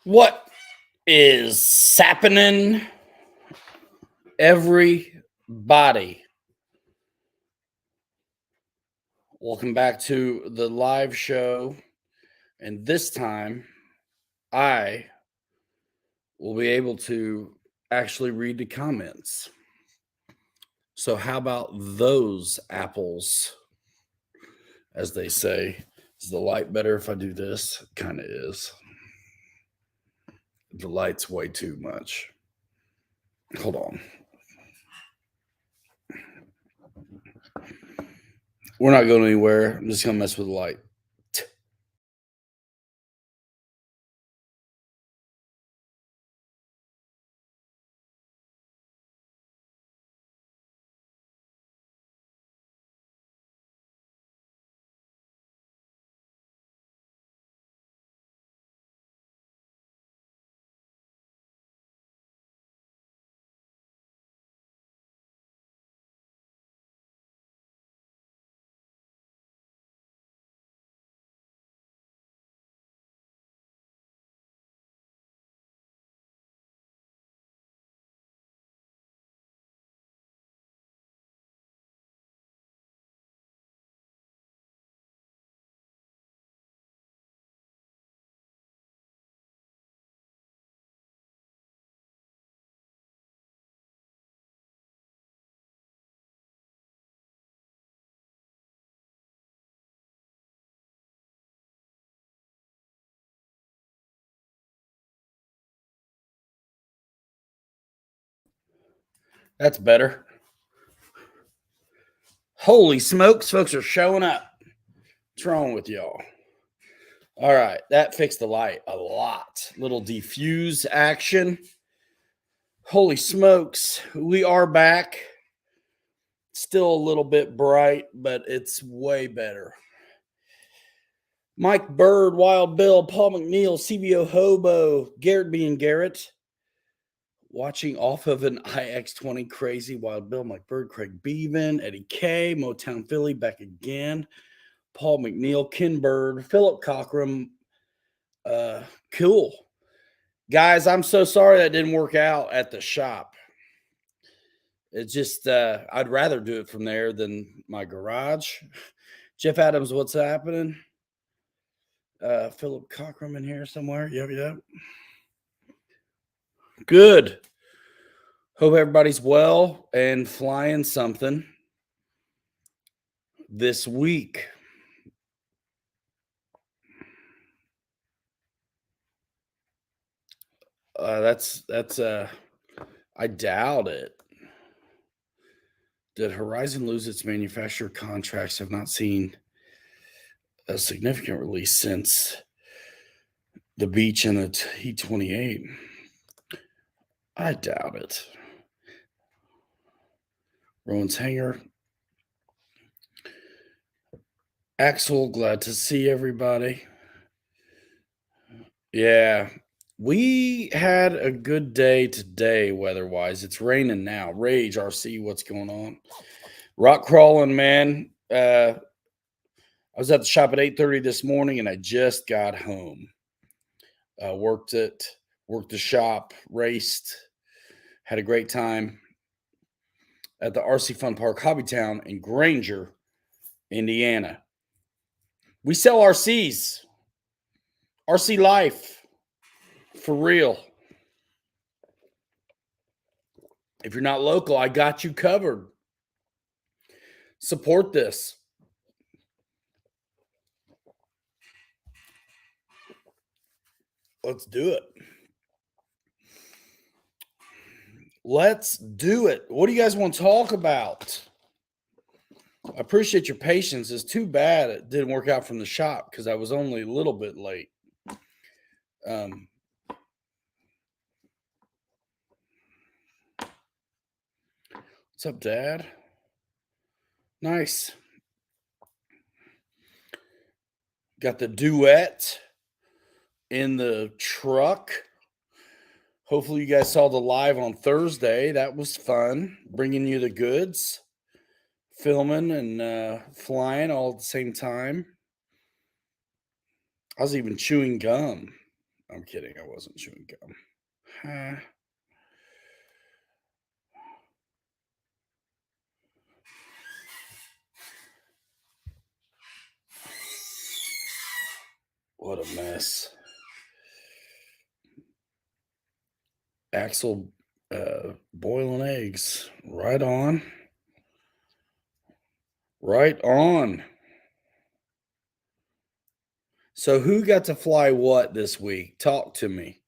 What is happening, everybody? Welcome back to the live show. And this time, I will be able to actually read the comments. So, how about those apples, as they say? Is the light better if I do this? Kind of is. The light's way too much. Hold on. We're not going anywhere. I'm just going to mess with the light. That's better. Holy smokes, folks are showing up. What's wrong with y'all? All right, that fixed the light a lot. Little diffuse action. Holy smokes, we are back. Still a little bit bright, but it's way better. Mike Bird, Wild Bill, Paul McNeil, CBO Hobo, Garrett being Garrett. Watching off of an iX20 Crazy, Wild Bill, Mike Bird, Craig Beaven, Eddie K, Motown Philly back again. Paul McNeil, Ken Bird, Philip Cockrum. Cool. Guys, I'm so sorry that didn't work out at the shop. It's just, I'd rather do it from there than my garage. Jeff Adams, what's happening? Philip Cockrum in here somewhere. Yep. Good. Hope everybody's well and flying something this week. That's I doubt it. Did Horizon lose its manufacturer contracts? Have not seen a significant release since the Beach and the T28. I doubt it. Rowan's Hanger. Axel, glad to see everybody. Yeah, we had a good day today weather-wise. It's raining now. Rage RC, what's going on? Rock crawling, man. I was at the shop at 8:30 this morning and I just got home. Worked the shop, raced, had a great time at the RC Fun Park Hobbytown in Granger, Indiana. We sell RCs. RC Life. For real. If you're not local, I got you covered. Support this. Let's do it. Let's do it. What do you guys want to talk about? I appreciate your patience. It's too bad it didn't work out from the shop because I was only a little bit late. What's up, Dad? Nice. Got the duet in the truck. Hopefully, you guys saw the live on Thursday. That was fun, bringing you the goods, filming and flying all at the same time. I was even chewing gum. I'm kidding. I wasn't chewing gum. Huh. What a mess. Axel boiling eggs. Right on. Right on. So who got to fly what this week? Talk to me.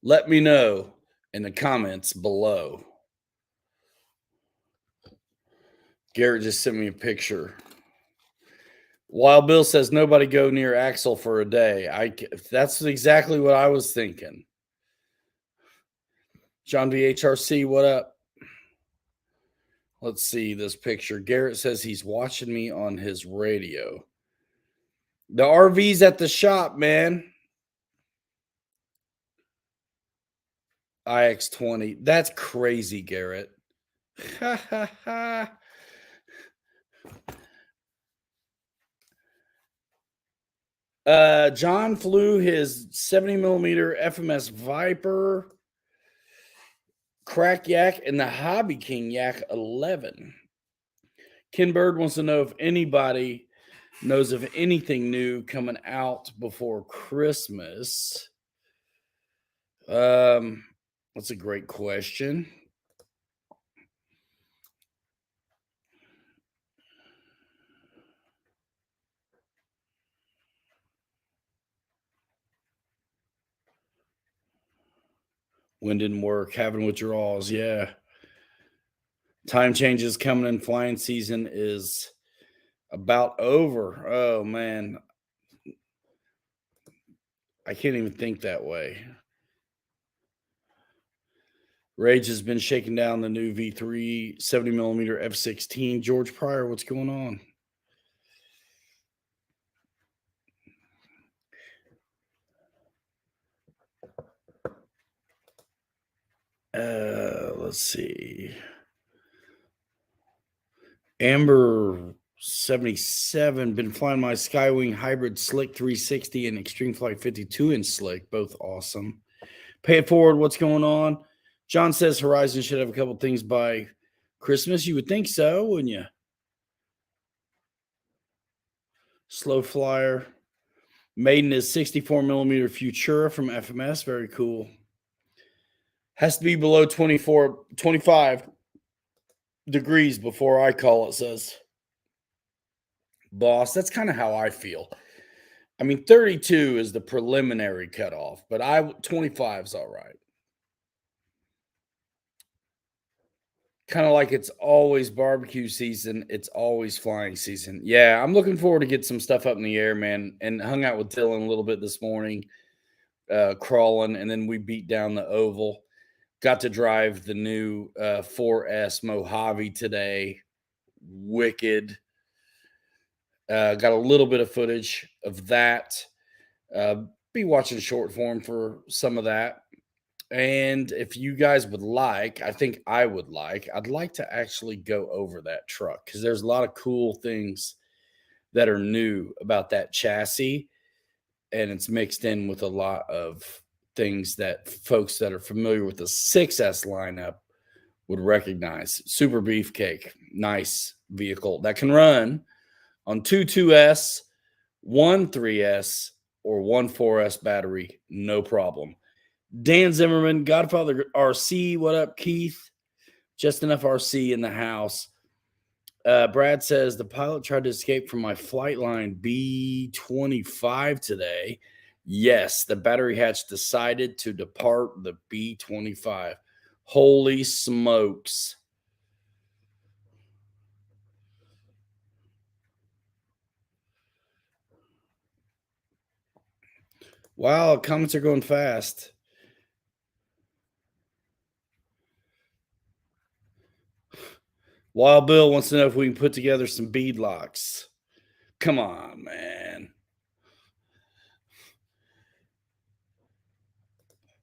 Let me know in the comments below. Garrett just sent me a picture. Wild Bill says nobody go near Axel for a day. That's exactly what I was thinking. John VHRC, what up? Let's see this picture. Garrett says he's watching me on his radio. The RV's at the shop, man. IX20. That's crazy, Garrett. John flew his 70 millimeter FMS Viper Crack Yak and the Hobby King Yak 11. Ken Bird wants to know if anybody knows of anything new coming out before Christmas. That's a great question. When didn't work, having withdrawals, yeah. Time changes coming in. Flying season is about over. Oh man, I can't even think that way. Rage has been shaking down the new V3 70 millimeter F-16. George Pryor, what's going on? Let's see. Amber 77, been flying my Skywing Hybrid Slick 360 and Extreme Flight 52 in Slick, both awesome. Pay it forward, what's going on? John says Horizon should have a couple things by Christmas. You would think so, wouldn't you? Slow Flyer. Maiden is 64 millimeter Futura from FMS. Very cool. Has to be below 25 degrees before I call it, says Boss. That's kind of how I feel. I mean, 32 is the preliminary cutoff, but 25 is all right. Kind of like it's always barbecue season, it's always flying season. Yeah, I'm looking forward to get some stuff up in the air, man. And hung out with Dylan a little bit this morning, crawling, and then we beat down the oval. Got to drive the new 4S Mojave today. Wicked. Got a little bit of footage of that. Be watching short form for some of that. And if you guys would like, I think I would like, I'd like to actually go over that truck because there's a lot of cool things that are new about that chassis. And it's mixed in with a lot of things that folks that are familiar with the 6S lineup would recognize. Super Beefcake, nice vehicle that can run on 2.2S, 1.3S, or 1.4S battery, no problem. Dan Zimmerman, Godfather RC, what up, Keith? Just enough RC in the house. Brad says the pilot tried to escape from my Flightline B-25 today. Yes, the battery hatch decided to depart the B-25. Holy smokes. Wow, comments are going fast. Wild Bill wants to know if we can put together some bead locks. Come on, man.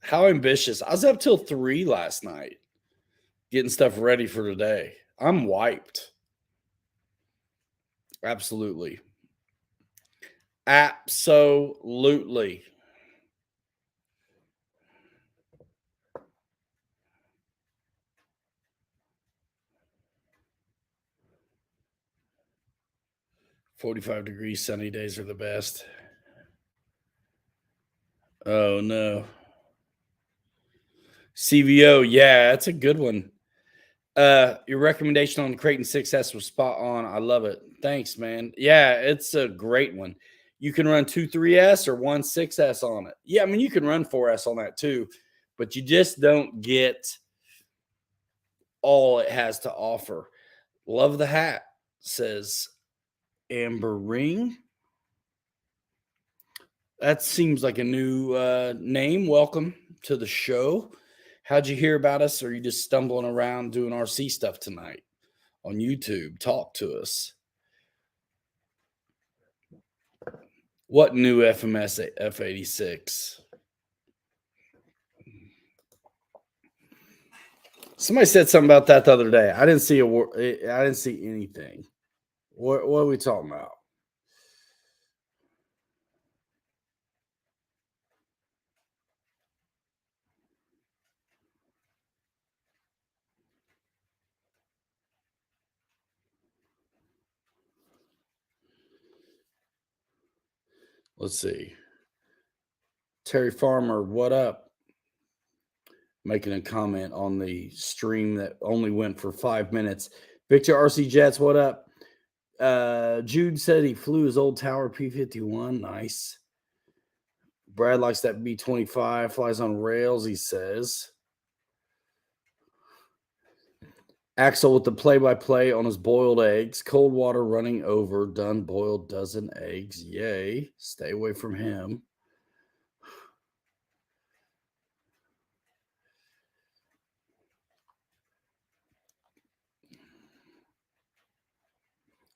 How ambitious. I was up till 3 last night getting stuff ready for today. I'm wiped. Absolutely. Absolutely. 45-degree sunny days are the best. Oh no. CVO, yeah, that's a good one. Your recommendation on the Creighton 6S was spot on. I love it. Thanks, man. Yeah, it's a great one. You can run two 3S or one 6S on it. Yeah, I mean you can run 4S on that too, but you just don't get all it has to offer. Love the hat, says Amber Ring. That seems like a new name. Welcome to the show. How'd you hear about us? Or are you just stumbling around doing RC stuff tonight on YouTube? Talk to us. What new FMS F86? Somebody said something about that the other day. I didn't see I didn't see anything. What are we talking about? Let's see. Terry Farmer, what up? Making a comment on the stream that only went for 5 minutes. Victor RC Jets, what up? Jude said he flew his old Tower P-51. Nice. Brad likes that B-25. Flies on rails, he says. Axel with the play-by-play on his boiled eggs. Cold water running over. Done boiled dozen eggs. Yay. Stay away from him.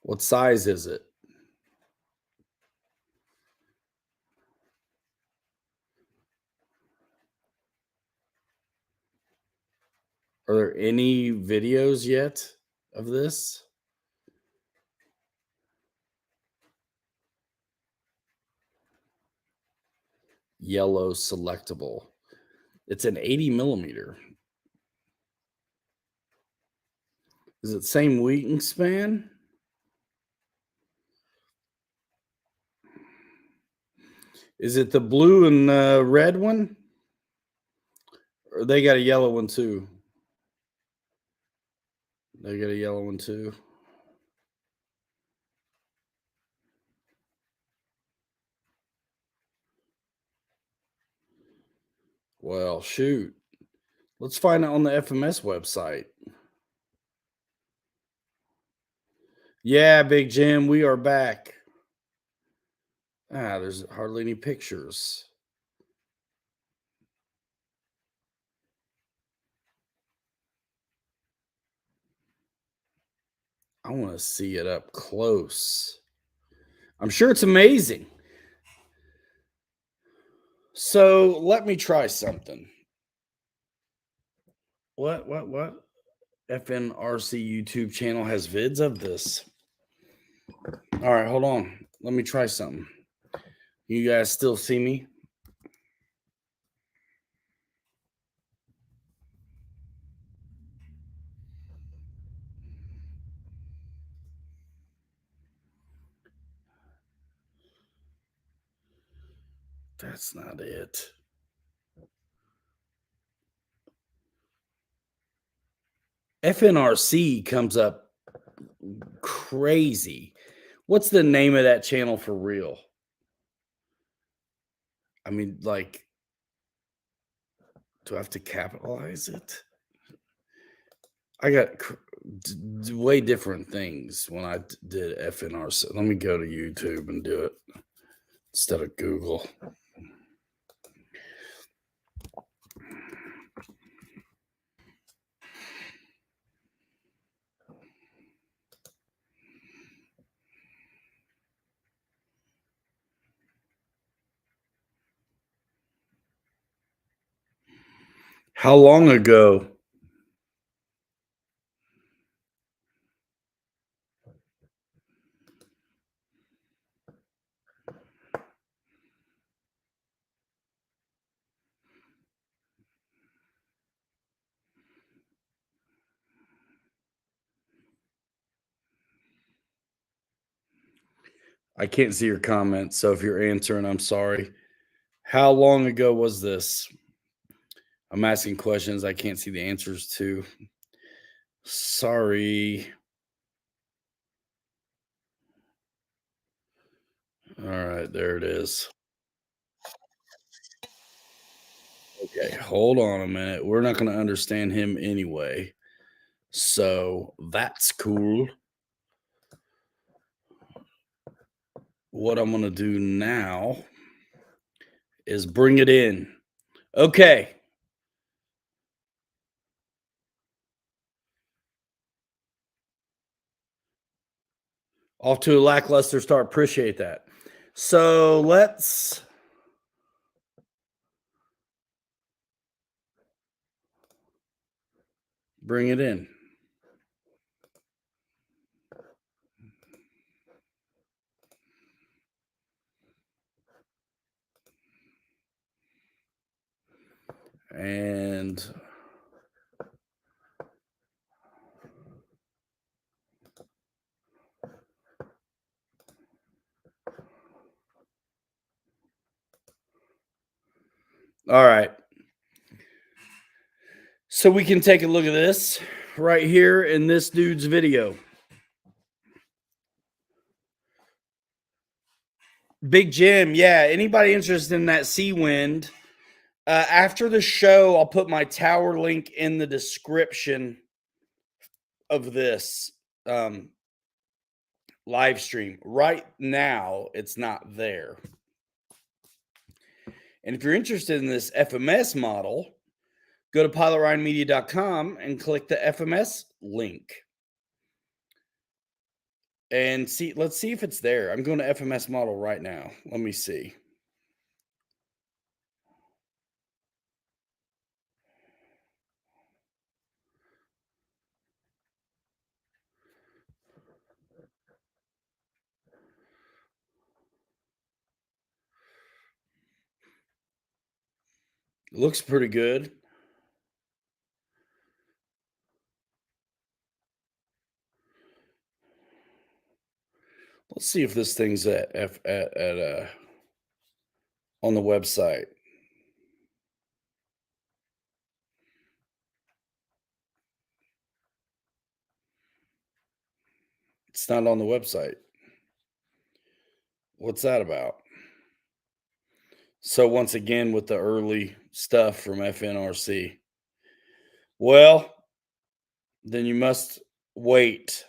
What size is it? Are there any videos yet of this? Yellow selectable. It's an 80 millimeter. Is it same wingspan? Is it the blue and red one? Or they got a yellow one too? They got a yellow one too. Well, shoot. Let's find it on the FMS website. Yeah, Big Jim, we are back. There's hardly any pictures. I want to see it up close. I'm sure it's amazing. So let me try something. What? FNRC YouTube channel has vids of this. All right, hold on. Let me try something. You guys still see me? That's not it. FNRC comes up crazy. What's the name of that channel for real? I mean, like, do I have to capitalize it? I got way different things when I did FNRC. Let me go to YouTube and do it instead of Google. How long ago? I can't see your comments, so if you're answering, I'm sorry. How long ago was this? I'm asking questions I can't see the answers to. Sorry. All right, there it is. Okay, hold on a minute. We're not going to understand him anyway. So that's cool. What I'm going to do now is bring it in. Okay. Off to a lackluster start. Appreciate that. So let's bring it in. And all right. So we can take a look at this right here in this dude's video. Big Jim, yeah. Anybody interested in that Seawind? After the show, I'll put my tower link in the description of this live stream. Right now, it's not there. And if you're interested in this FMS model, go to pilotryanmedia.com and click the FMS link. And see, let's see if it's there. I'm going to FMS model right now. Let me see. Looks pretty good. Let's see if this thing's at on the website. It's not on the website. What's that about? So once again with the early stuff from FNRC. Well, then you must wait.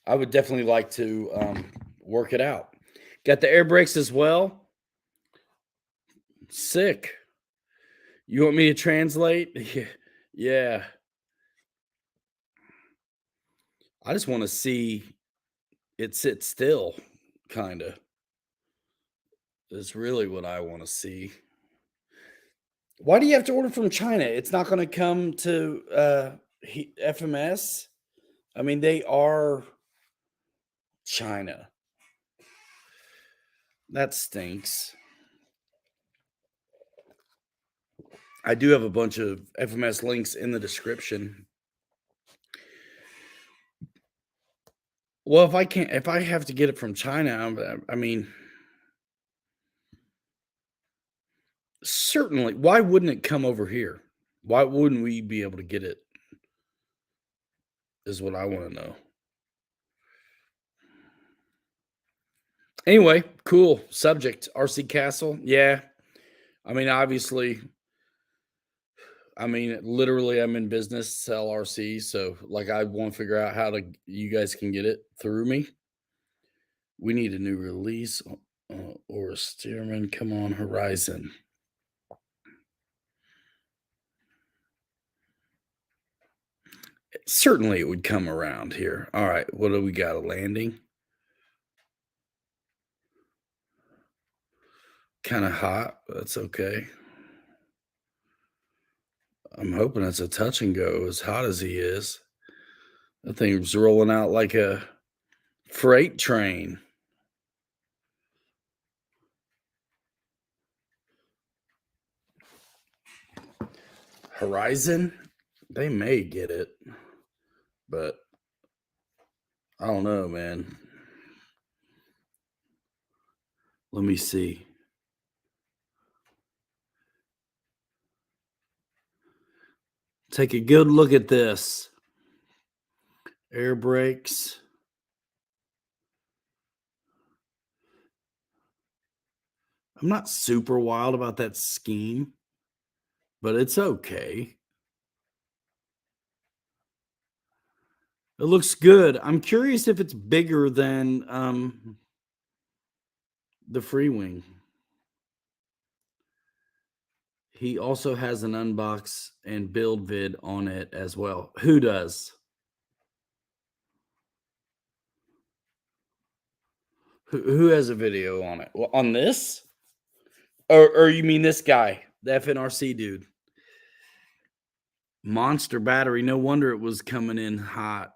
I would definitely like to work it out. Got the air brakes as well. Sick. You want me to translate? Yeah. I just want to see it sit still, kind of. Is really what I want to see. Why do you have to order from China? It's not going to come to FMS. I mean, they are China. That stinks. I do have a bunch of FMS links in the description. Well, if I have to get it from China, I mean, certainly. Why wouldn't it come over here? Why wouldn't we be able to get it? Is what I want to know. Anyway, cool subject. RC Castle. Yeah. I mean, obviously, literally, I'm in business, sell RC. So, like, I want to figure out how to you guys can get it through me. We need a new release or a Stearman. Come on, Horizon. Certainly, it would come around here. All right, what do we got? A landing? Kind of hot. That's okay. I'm hoping it's a touch and go. As hot as he is, that thing's rolling out like a freight train. Horizon, they may get it, but I don't know, man. Let me see. Take a good look at this. Air brakes. I'm not super wild about that scheme, but it's okay. It looks good. I'm curious if it's bigger than the Free Wing. He also has an unbox and build vid on it as well. Who does? Who has a video on it? Well, on this? Or you mean this guy, the FNRC dude? Monster battery. No wonder it was coming in hot.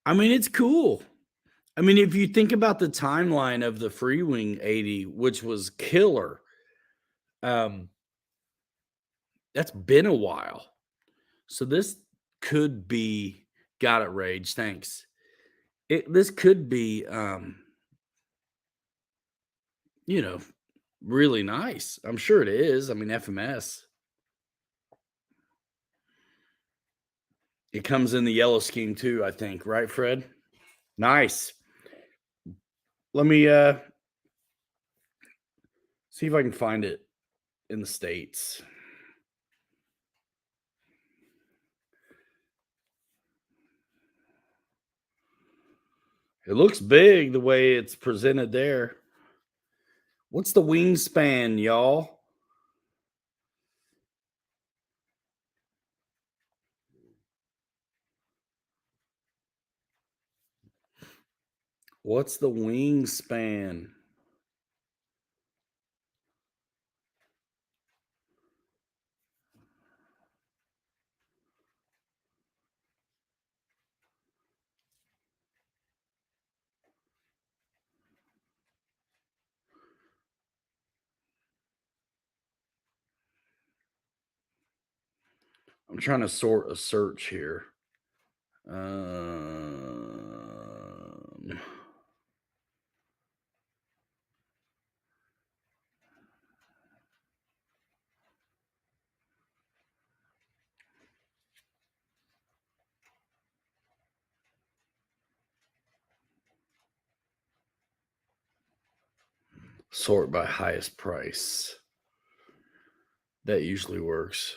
I mean, it's cool. I mean, if you think about the timeline of the Free Wing 80, which was killer, that's been a while. So this could be got it, Rage. Thanks. This could be you know, really nice. I'm sure it is. I mean, FMS. It comes in the yellow scheme too, I think, right, Fred? Nice. Let me see if I can find it in the States. It looks big the way it's presented there. What's the wingspan, y'all? What's the wingspan? I'm trying to sort a search here. Sort by highest price. That usually works.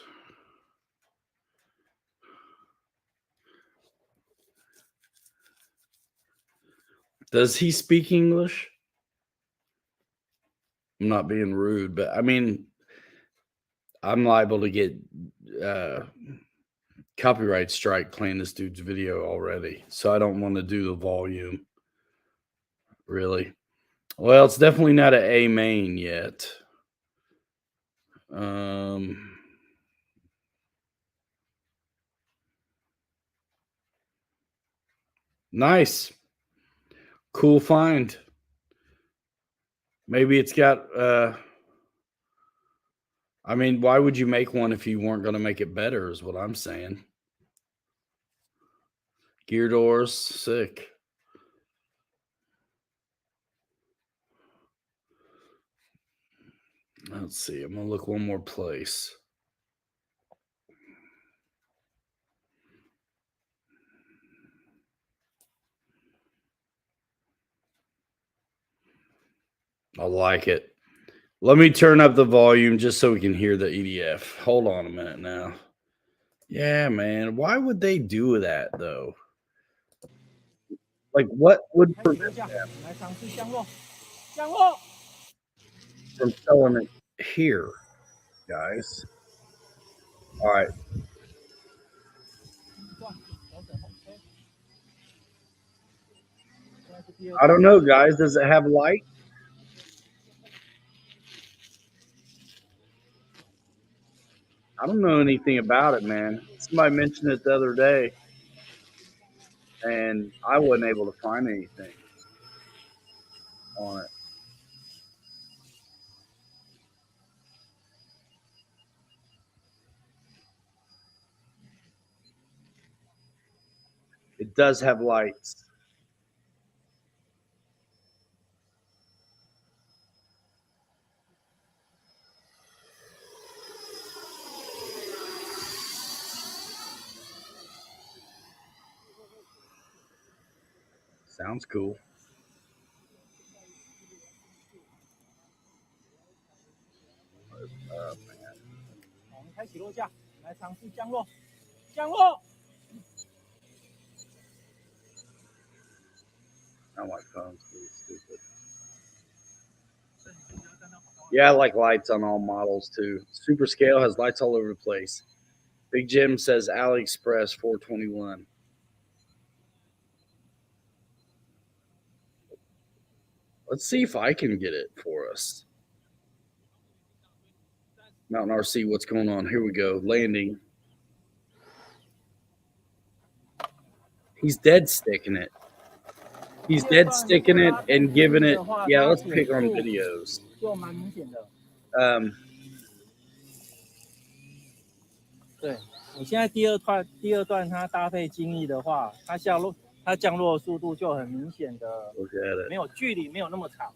Does he speak English? I'm not being rude, but I mean, I'm liable to get copyright strike playing this dude's video already. So I don't want to do the volume. Really. Well, it's definitely not an A main yet. Nice. Cool find. Maybe it's got I mean, why would you make one if you weren't going to make it better is what I'm saying. Gear doors, sick. Let's see. I'm going to look one more place. I like it. Let me turn up the volume just so we can hear the EDF. Hold on a minute now. Yeah, man. Why would they do that though? Like, what would prevent them from selling it here, guys? All right. I don't know, guys. Does it have light? I don't know anything about it, man. Somebody mentioned it the other day, and I wasn't able to find anything. on it. It does have lights. Sounds cool. Man. 我们开起落架，来尝试降落，降落。Now my phone's being stupid. Yeah, I like lights on all models too. Super Scale has lights all over the place. Big Jim says AliExpress 421. Let's see if I can get it for us. Mountain RC, what's going on? Here we go. Landing. He's dead sticking it. He's dead sticking it and giving it. Yeah, let's pick on videos. 就蛮明显的。对你现在第二段它搭配精益的话，它降落速度就很明显的，没有距离没有那么长。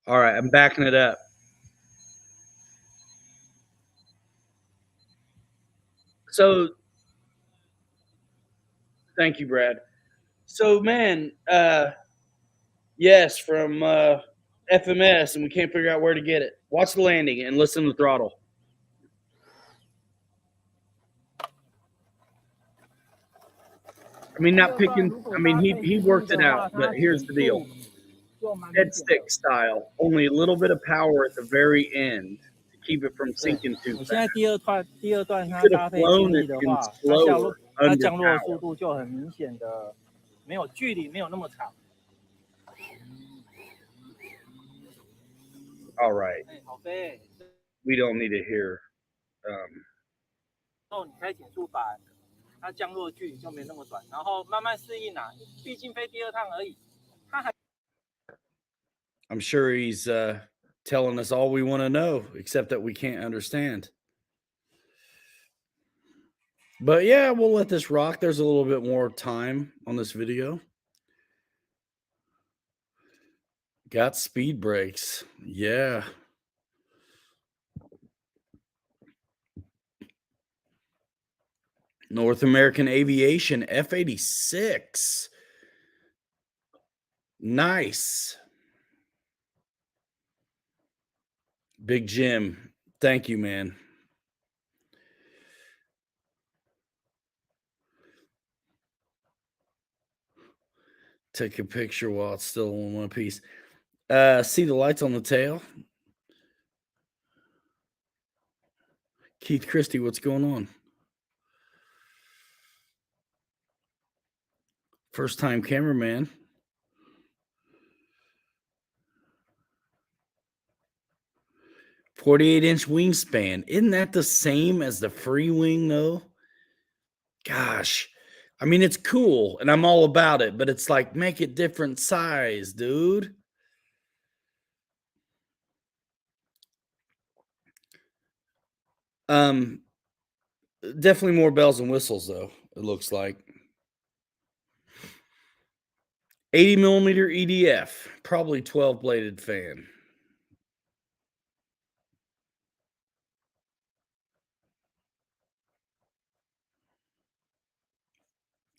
All right, I'm backing it up. So, thank you, Brad. So, man, yes, from FMS, and we can't figure out where to get it. Watch the landing and listen to the throttle. I mean, not picking. I mean, he worked it out, but here's the deal: dead stick style, only a little bit of power at the very end to keep it from sinking too fast. 现在第二段它搭配精益的话，它降落速度就很明显的，没有距离没有那么长。All right. We don't need to hear. 你开减速板，它降落距离就没那么短，然后慢慢适应啊，毕竟飞第二趟而已。它还 I'm sure he's telling us all we want to know, except that we can't understand. But yeah, we'll let this rock. There's a little bit more time on this video. Got speed brakes. Yeah. North American Aviation F-86. Nice. Big Jim. Thank you, man. Take a picture while it's still in one piece. See the lights on the tail? Keith Christie, what's going on? First time cameraman. .48-inch wingspan. Isn't that the same as the free wing though? Gosh. I mean, it's cool and I'm all about it, but it's like, make it different size, dude. Definitely more bells and whistles though, it looks like. 80 millimeter EDF, probably 12 bladed fan.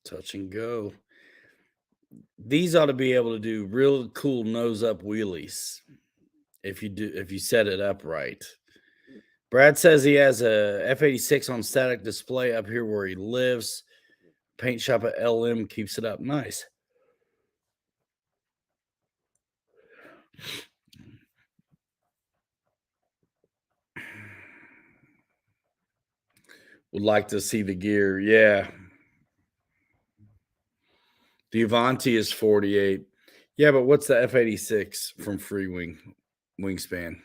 Touch and go. These ought to be able to do real cool nose up wheelies if you set it up right. Brad says he has a F-86 on static display up here where he lives. Paint shop at LM keeps it up. Nice. Would like to see the gear. Yeah. The Avanti is 48. Yeah, but what's the F-86 from Free Wing wingspan?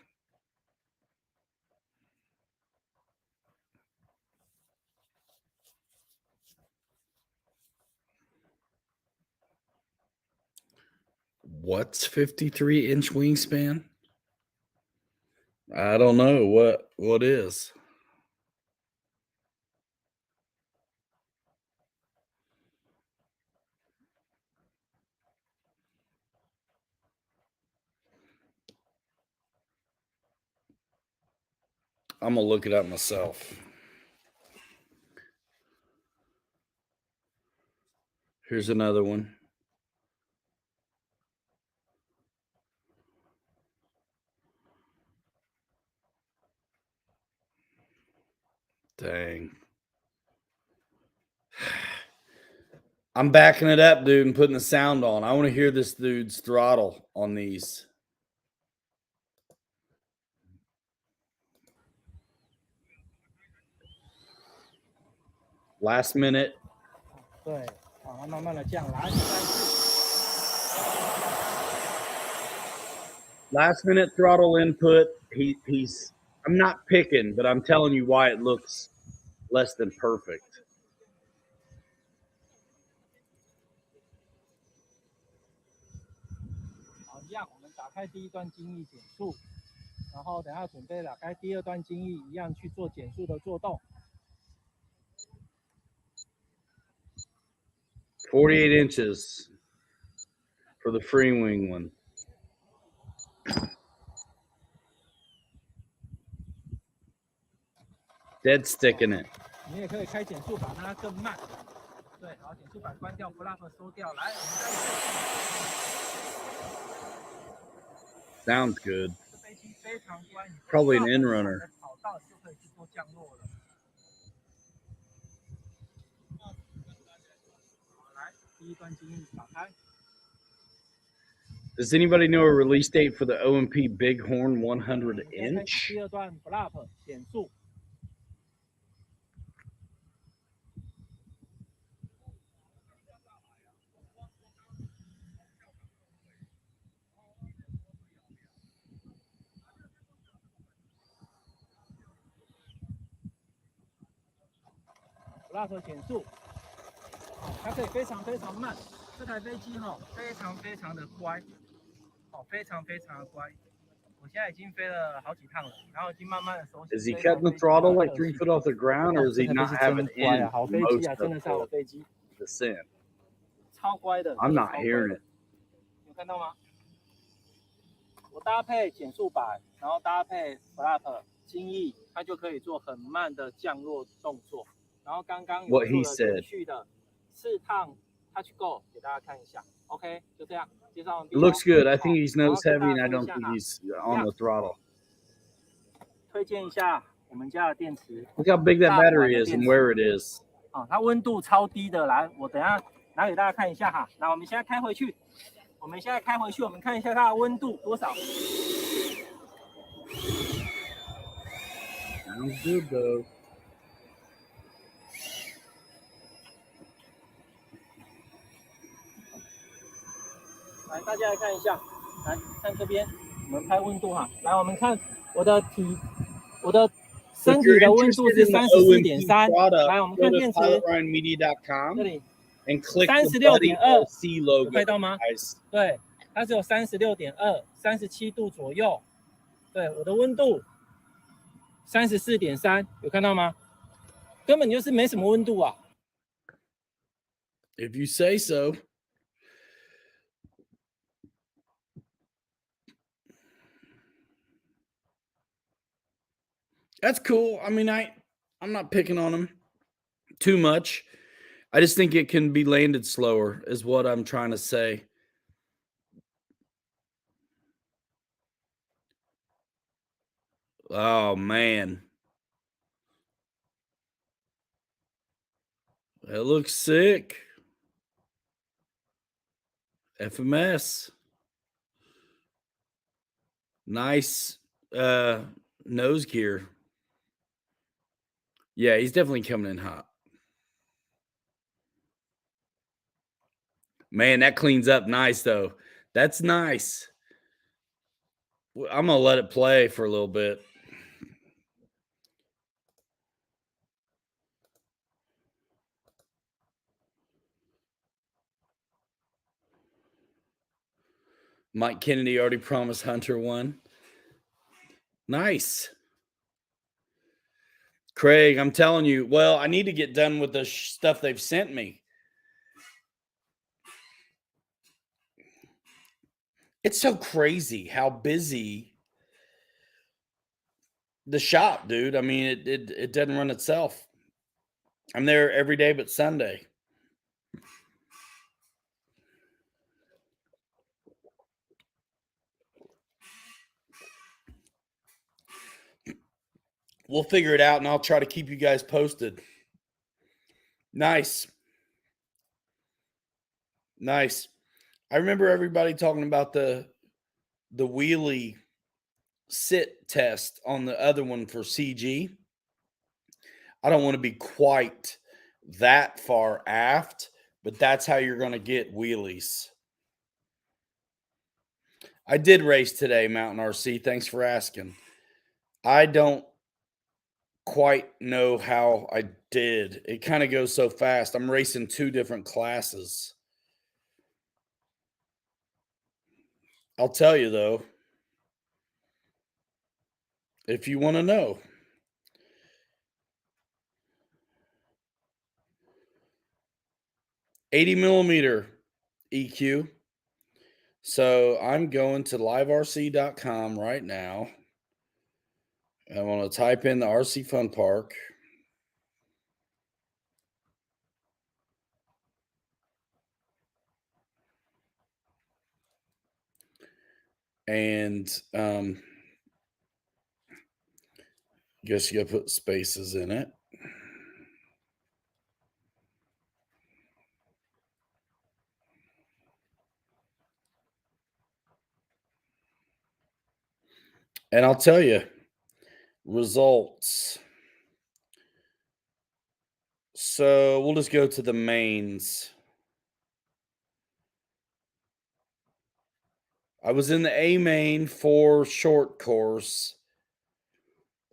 What's 53-inch wingspan? I don't know what is. I'm gonna look it up myself. Here's another one. Dang. I'm backing it up, dude, and putting the sound on. I want to hear this dude's throttle on these. Last minute. 对，好，它慢慢的降来。Last minute throttle input. He's. I'm not picking, but I'm telling you why it looks less than perfect. 好，一样，我们打开第一段精益减速，然后等下准备打开第二段精益，一样去做减速的做动。48 inches for the free wing one. Dead stick in it. 你也可以开减速把它更慢。对，好，减速板关掉 ，flap 收掉。来，我们再一次。Sounds good. 这飞机非常乖， Probably an in runner. 跑道就可以去做降落了。好，来，第一段精益打开。Does anybody know a release date for the O&P Bighorn 100 inch? 第二段 flap 减速。flap 减速，它可以非常非常慢。这台飞机非常非常的乖，非常非常的乖。我现在已经飞了好几趟了，然后已经慢慢的熟悉。Is he cutting the throttle like 3 foot off the ground, or is he not having it in 好飞机啊，真的是好飞机。descent? 超乖的。I'm not hearing it. 有看到吗？我搭配减速板，然后搭配 flap 精益，它就可以做很慢的降落动作。然后刚刚有做了连续的4趟 touch go 给大家看一下。OK， 就这样介绍完毕。It looks good. I think he's nose heavy, and I don't think he's on the throttle. 推荐一下我们家的电池。Look how big that battery is and where it is. 它温度超低的。来，我等一下拿给大家看一下哈。那我们现在开回去，我们看一下它的温度多少。Sounds good though. 来，大家来看一下，来看这边，我们拍温度哈。来，我们看我的身体的温度是34.3。来，我们看电池，这里36.2，看到吗？对，它只有36.2， 37度左右。对，我的温度34.3，有看到吗？根本就是没什么温度啊。If you say so. That's cool. I mean, I'm not picking on him too much. I just think it can be landed slower is what I'm trying to say. Oh, man. That looks sick. FMS. Nice nose gear. Yeah, he's definitely coming in hot. Man, that cleans up nice, though. That's nice. I'm going to let it play for a little bit. Mike Kennedy already promised Hunter one. Nice. Craig, I'm telling you, well, I need to get done with the stuff they've sent me. It's so crazy how busy the shop, dude. I mean, it doesn't run itself. I'm there every day but Sunday. We'll figure it out, and I'll try to keep you guys posted. Nice. Nice. I remember everybody talking about the wheelie sit test on the other one for CG. I don't want to be quite that far aft, but that's how you're going to get wheelies. I did race today, Mountain RC. Thanks for asking. I don't quite know how I did. It kind of goes so fast. I'm racing 2 different classes. I'll tell you though, if you want to know. $80mm EQ. So I'm going to liverc.com right now. I want to type in the RC Fun Park. And guess you gotta put spaces in it. And I'll tell you, results. So we'll just go to the mains. I was in the A main for short course.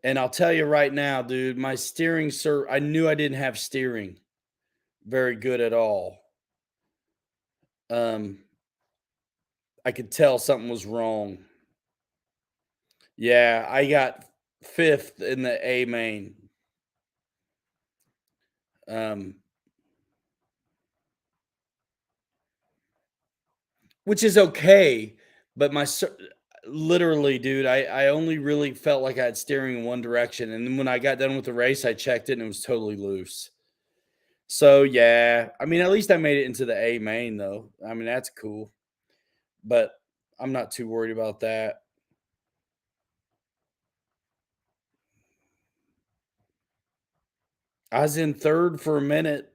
And I'll tell you right now, dude, my steering, I knew I didn't have steering very good at all. I could tell something was wrong. Yeah, I got 5th in the A main. Which is okay, but literally, dude, I only really felt like I had steering in one direction, and then when I got done with the race, I checked it and it was totally loose. So yeah, I mean, at least I made it into the A main though. I mean, that's cool, but I'm not too worried about that. I was in 3rd for a minute,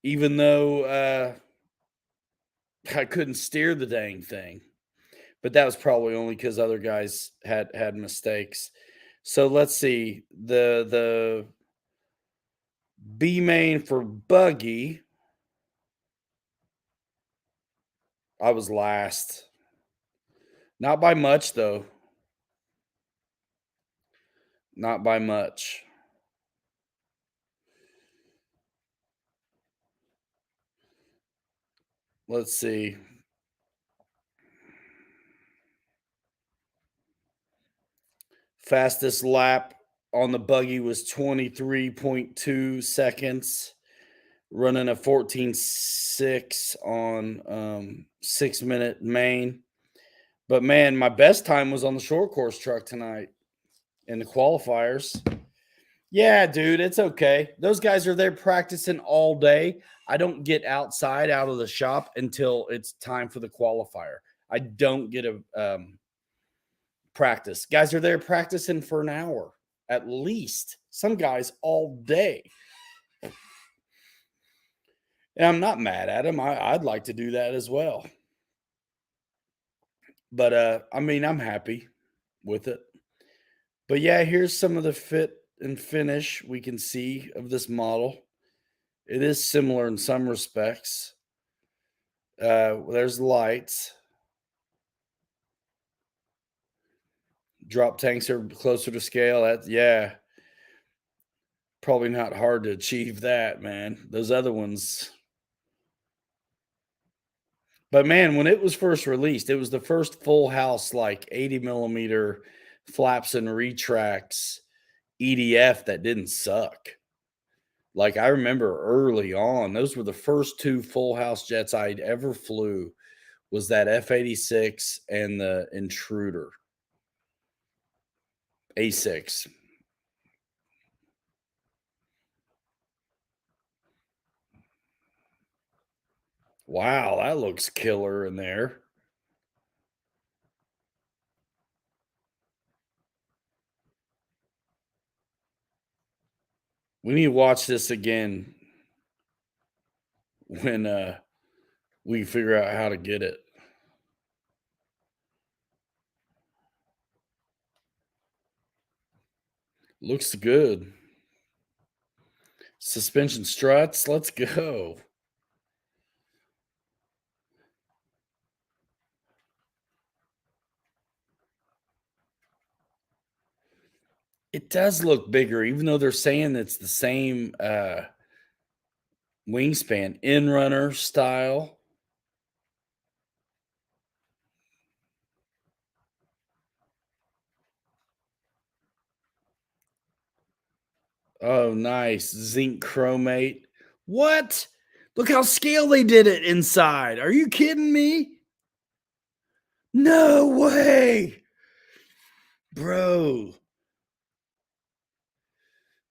even though I couldn't steer the dang thing. But that was probably only because other guys had mistakes. So let's see. The B main for buggy, I was last. Not by much though. Not by much. Let's see. Fastest lap on the buggy was 23.2 seconds, running a 14.6 on 6-minute main. But man, my best time was on the short course truck tonight in the qualifiers. Yeah, dude, it's okay. Those guys are there practicing all day. I don't get outside out of the shop until it's time for the qualifier. I don't get a practice. Guys are there practicing for an hour at least. Some guys all day. And I'm not mad at them. I'd like to do that as well. But I mean, I'm happy with it. But yeah, here's some of the fit and finish we can see of this model. It is similar in some respects. There's lights. Drop tanks are closer to scale. Yeah, probably not hard to achieve that, man. Those other ones. But man, when it was first released, it was the first full house, like 80 millimeter flaps and retracts EDF that didn't suck. Like I remember early on, those were the first two full house jets I'd ever flew was that F-86 and the Intruder A6. Wow, that looks killer in there. We need to watch this again when we figure out how to get it. Looks good. Suspension struts, let's go. It does look bigger, even though they're saying it's the same wingspan, in runner style. Oh, nice. Zinc chromate. What? Look how scale they did it inside. Are you kidding me? No way. Bro.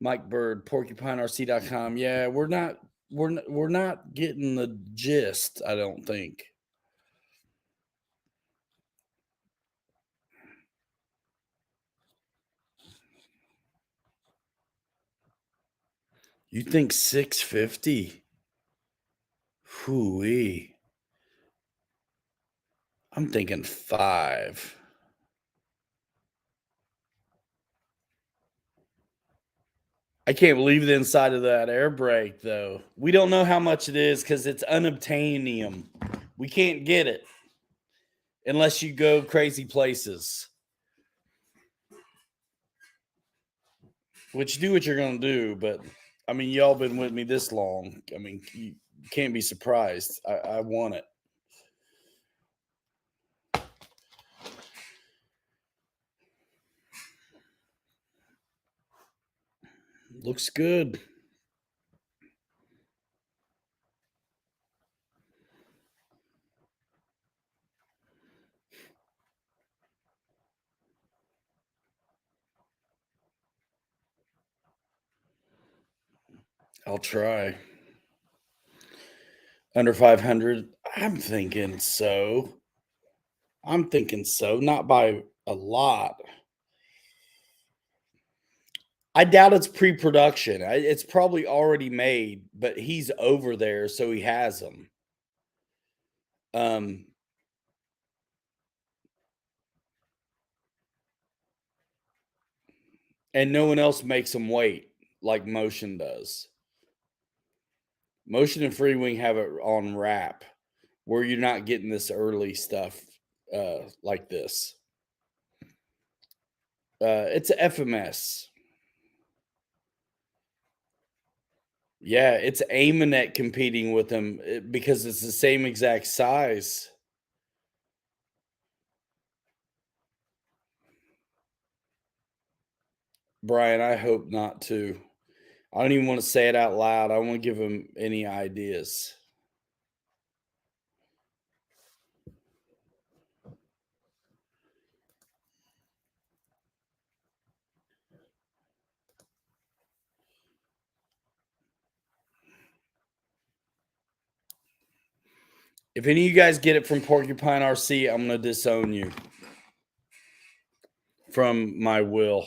Mike Bird, porcupinerc.com. Yeah, we're not getting the gist, I don't think. You think 650? Hooey. I'm thinking 5. I can't believe the inside of that air brake, though. We don't know how much it is because it's unobtainium. We can't get it unless you go crazy places. Which do what you're gonna do, but I mean, y'all been with me this long. I mean, you can't be surprised. I want it. Looks good. I'll try. Under 500. I'm thinking so. Not by a lot. I doubt it's pre-production. It's probably already made, but he's over there, so he has them. Um, and no one else makes them wait like Motion does. Motion and Free Wing have it on wrap, where you're not getting this early stuff like this. It's a FMS. Yeah, it's Amanet competing with them because it's the same exact size. Brian, I hope not to. I don't even want to say it out loud. I don't want to give him any ideas. If any of you guys get it from Porcupine RC, I'm going to disown you from my will.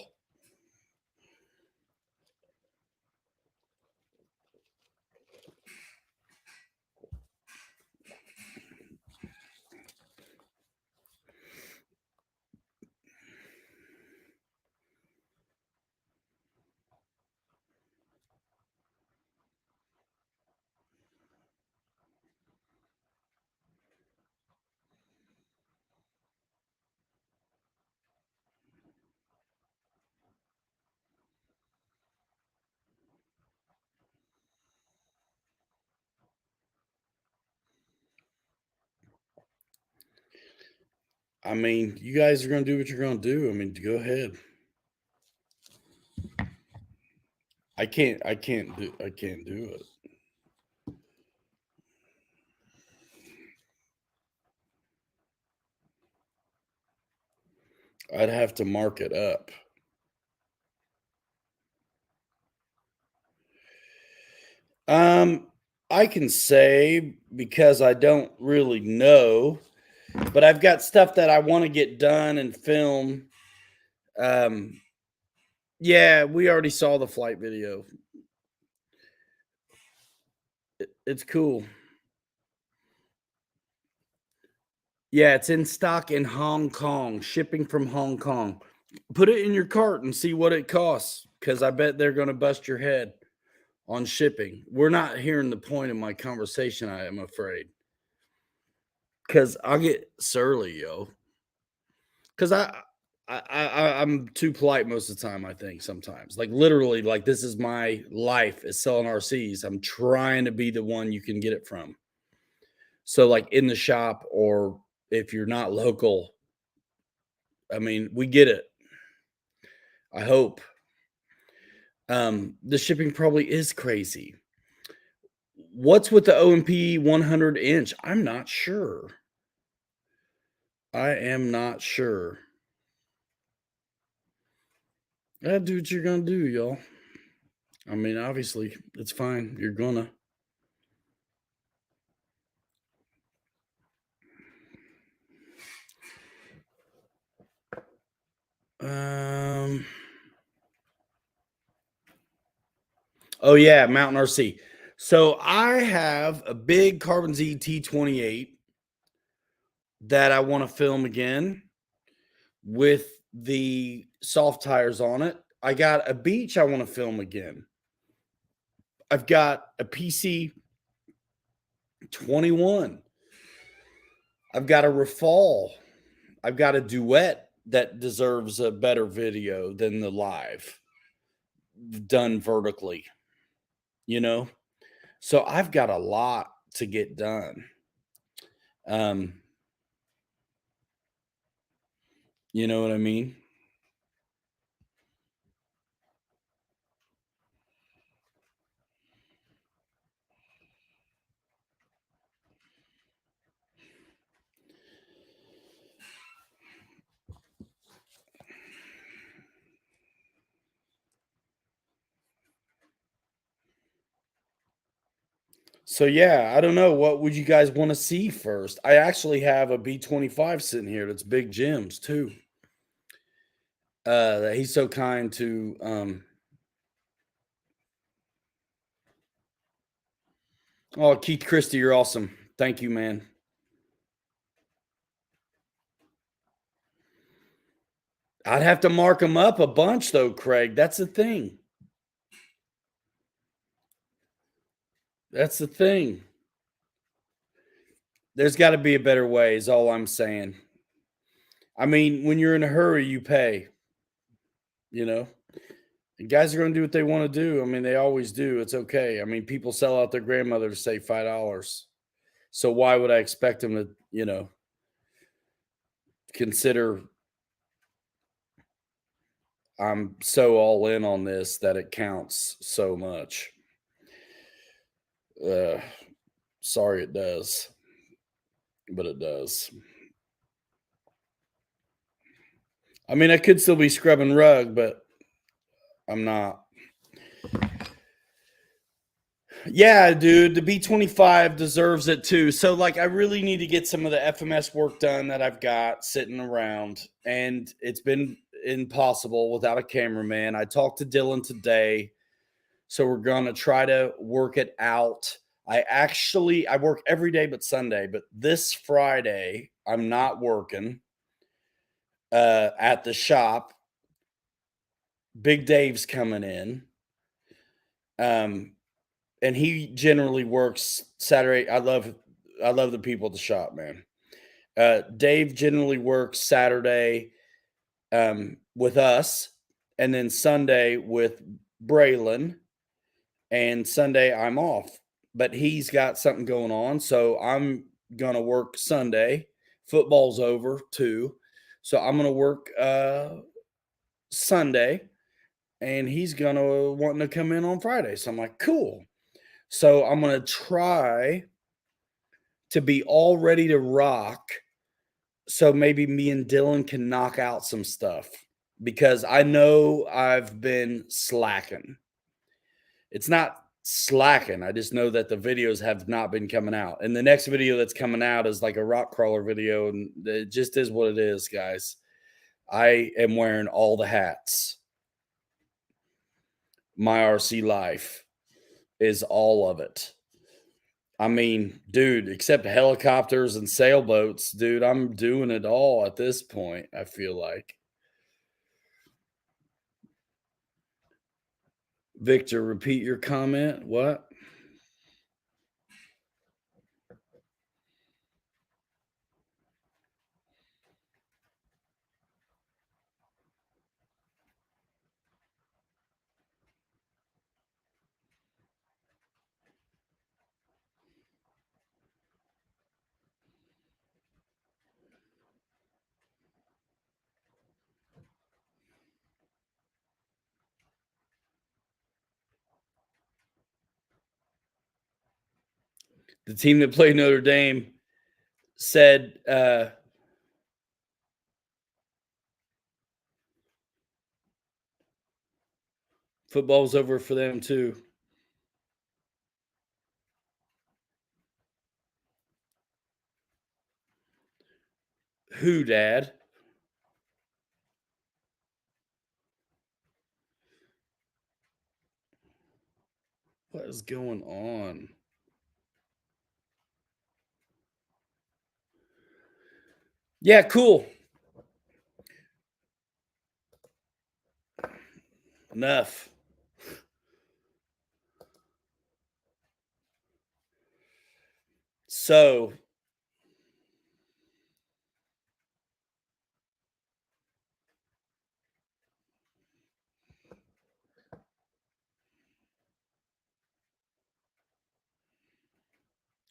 I mean, you guys are going to do what you're going to do. I mean, go ahead. I can't do it. I'd have to mark it up. I can say because I don't really know, but I've got stuff that I want to get done and film. Yeah, we already saw the flight video. It's cool. Yeah, it's in stock in Hong Kong, shipping from Hong Kong. Put it in your cart and see what it costs, because I bet they're going to bust your head on shipping. We're not hearing the point of my conversation, I am afraid. Because I'll get surly, yo. Because I'm too polite most of the time, I think, sometimes. Like, literally, like, this is my life is selling RCs. I'm trying to be the one you can get it from. So, like, in the shop, or if you're not local, I mean, we get it. I hope. The shipping probably is crazy. What's with the OMP 100 inch? I'm not sure. I am not sure. Do what you're gonna do, y'all. I mean, obviously, it's fine. You're gonna. Oh yeah, Mountain RC. So I have a big Carbon Z T28 that I want to film again with the soft tires on it. I got a beach I want to film again. I've got a PC 21. I've got a Rafale. I've got a duet that deserves a better video than the live done vertically, you know? So I've got a lot to get done. You know what I mean? So yeah, I don't know. What would you guys want to see first? I actually have a B25 sitting here that's Big Jim's too. That he's so kind to oh, Keith Christie, you're awesome. Thank you, man. I'd have to mark them up a bunch though, Craig. That's the thing. That's the thing. There's got to be a better way, is all I'm saying. I mean, when you're in a hurry, you pay. You know, and guys are going to do what they want to do. I mean, they always do. It's okay. I mean, people sell out their grandmother to save $5. So why would I expect them to, consider I'm so all in on this that it counts so much? Sorry, it does, but it does. I mean, I could still be scrubbing rug, but I'm not. Yeah, dude, the B25 deserves it too. So, like, I really need to get some of the FMS work done that I've got sitting around, and it's been impossible without a cameraman. I talked to Dylan today, so we're gonna try to work it out. I work every day but Sunday, but this Friday I'm not working at the shop. Big Dave's coming in. And he generally works Saturday. I love the people at the shop, man. Dave generally works Saturday with us, and then Sunday with Braylon, and Sunday I'm off. But he's got something going on, so I'm gonna work Sunday. Football's over too. So I'm going to work Sunday, and he's going to wanting to come in on Friday. So I'm like, cool. So I'm going to try to be all ready to rock. So maybe me and Dylan can knock out some stuff, because I know I've been slacking. It's not slacking. I just know that the videos have not been coming out. And the next video that's coming out is like a rock crawler video. And it just is what it is, guys. I am wearing all the hats. My RC life is all of it. I mean, dude, except helicopters and sailboats, dude, I'm doing it all at this point, I feel like. Victor, repeat your comment. What? The team that played Notre Dame said football's over for them too. Who, Dad? What is going on? Yeah, cool. Enough. So,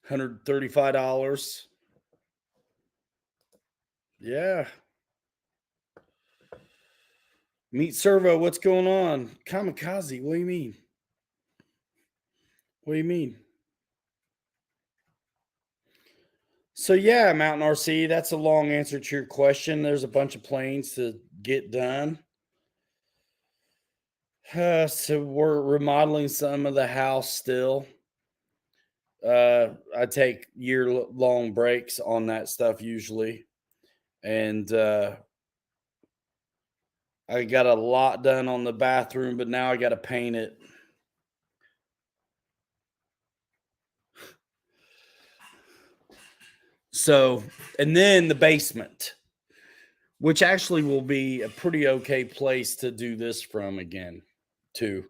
$135. Yeah. Meet Servo. What's going on? Kamikaze. What do you mean? What do you mean? So yeah, Mountain RC, that's a long answer to your question. There's a bunch of planes to get done. So we're remodeling some of the house still. I take year-long breaks on that stuff usually. And I got a lot done on the bathroom, but now I got to paint it. So, and then the basement, which actually will be a pretty okay place to do this from again, too.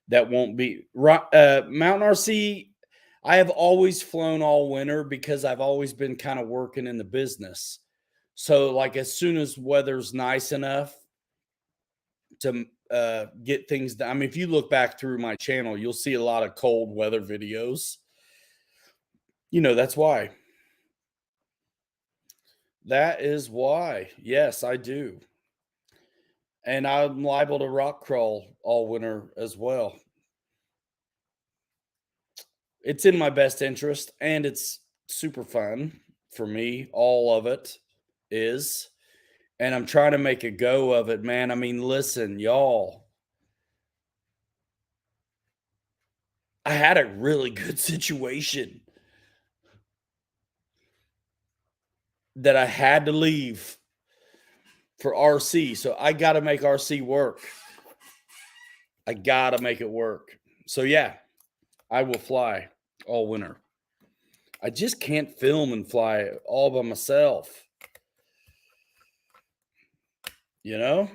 That won't be Mountain RC. I have always flown all winter because I've always been kind of working in the business. So, like, as soon as weather's nice enough to get things done. I mean, if you look back through my channel, you'll see a lot of cold weather videos. You know, that's why. That is why. Yes, I do. And I'm liable to rock crawl all winter as well. It's in my best interest, and it's super fun for me. All of it is. And I'm trying to make a go of it, man. I mean, listen, y'all. I had a really good situation that I had to leave for RC. So I got to make RC work. I got to make it work. So yeah, I will fly all winter. I just can't film and fly all by myself. You know?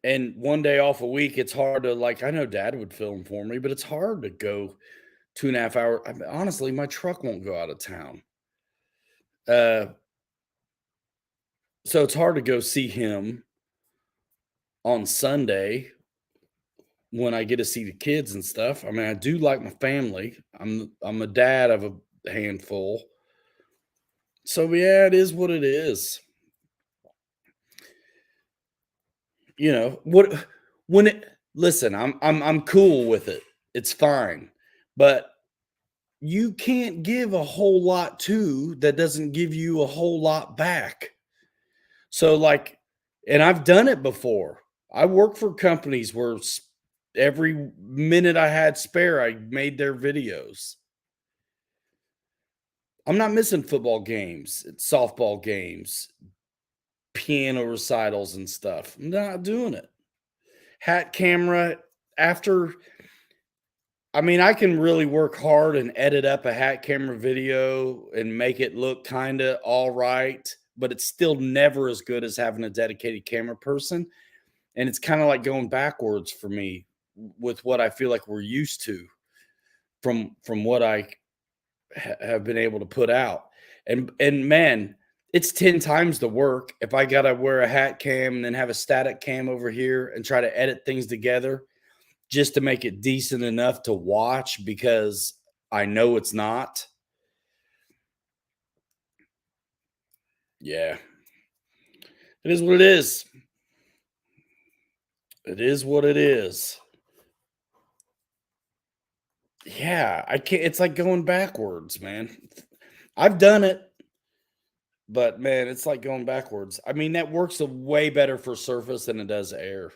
And one day off a week, it's hard to, like, I know Dad would film for me, but it's hard to go 2.5 hours. I mean, honestly, my truck won't go out of town. So it's hard to go see him on Sunday when I get to see the kids and stuff. I mean, I do like my family. I'm a dad of a handful. So yeah, it is what it is. You know, what when it listen, I'm cool with it. It's fine. But you can't give a whole lot to that doesn't give you a whole lot back. So like, and I've done it before. I worked for companies where every minute I had spare, I made their videos. I'm not missing football games, softball games, piano recitals and stuff. I'm not doing it. Hat camera after I mean, I can really work hard and edit up a hat camera video and make it look kind of all right, but it's still never as good as having a dedicated camera person. And it's kind of like going backwards for me with what I feel like we're used to from what I have been able to put out. And man, it's 10 times the work if I got to wear a hat cam and then have a static cam over here and try to edit things together just to make it decent enough to watch because I know it's not. Yeah. It is what it is. It is what it is. Yeah, I can't it's like going backwards, man. I've done it, but man, it's like going backwards. I mean, that works a way better for surface than it does air.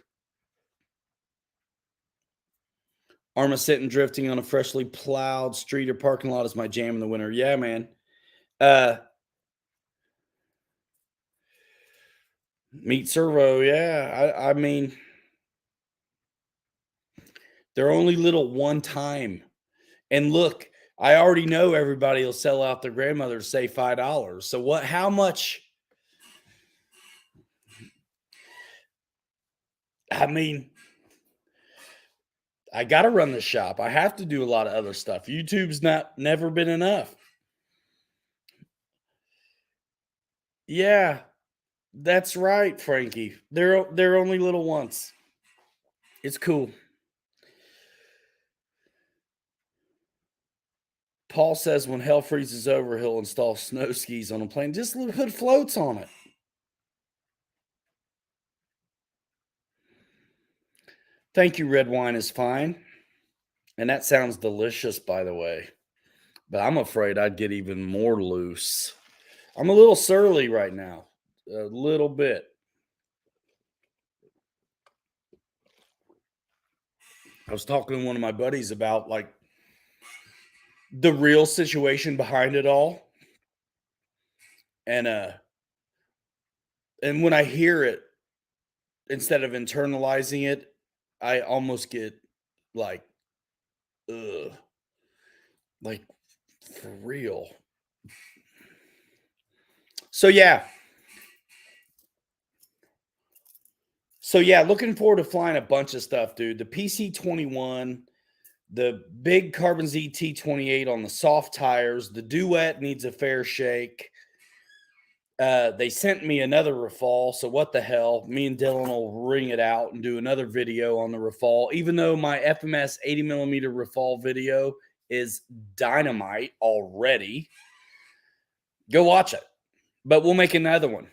Arma sitting drifting on a freshly plowed street or parking lot is my jam in the winter. Yeah, man. Uh Meat servo, yeah. I mean, they're only little one time. And look, I already know everybody will sell out their grandmother to say $5. So what how much I mean, I gotta run the shop. I have to do a lot of other stuff. YouTube's not never been enough. Yeah, that's right, Frankie. They're only little once. It's cool. Paul says when hell freezes over, he'll install snow skis on a plane. Just put floats on it. Thank you, red wine is fine. And that sounds delicious, by the way. But I'm afraid I'd get even more loose. I'm a little surly right now. A little bit. I was talking to one of my buddies about like the real situation behind it all. And and when I hear it, instead of internalizing it, I almost get like, ugh, like for real. So yeah. So yeah, looking forward to flying a bunch of stuff, dude. The PC-21, the big Carbon Z T28 on the soft tires. The Duet needs a fair shake. They sent me another Rafale, so what the hell? Me and Dylan will ring it out and do another video on the Rafale. Even though my FMS 80mm Rafale video is dynamite already, go watch it. But we'll make another one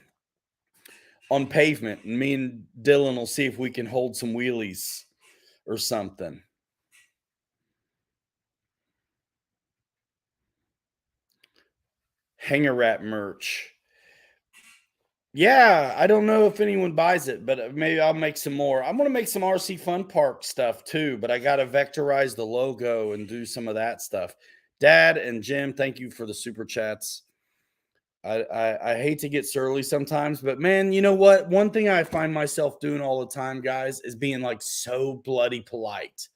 on pavement, and me and Dylan will see if we can hold some wheelies or something. Hanger wrap merch. Yeah, I don't know if anyone buys it, but maybe I'll make some more. I'm gonna make some RC Fun Park stuff too, but I gotta vectorize the logo and do some of that stuff. Dad and Jim, thank you for the super chats. I hate to get surly sometimes, but man, you know what? One thing I find myself doing all the time, guys, is being like so bloody polite.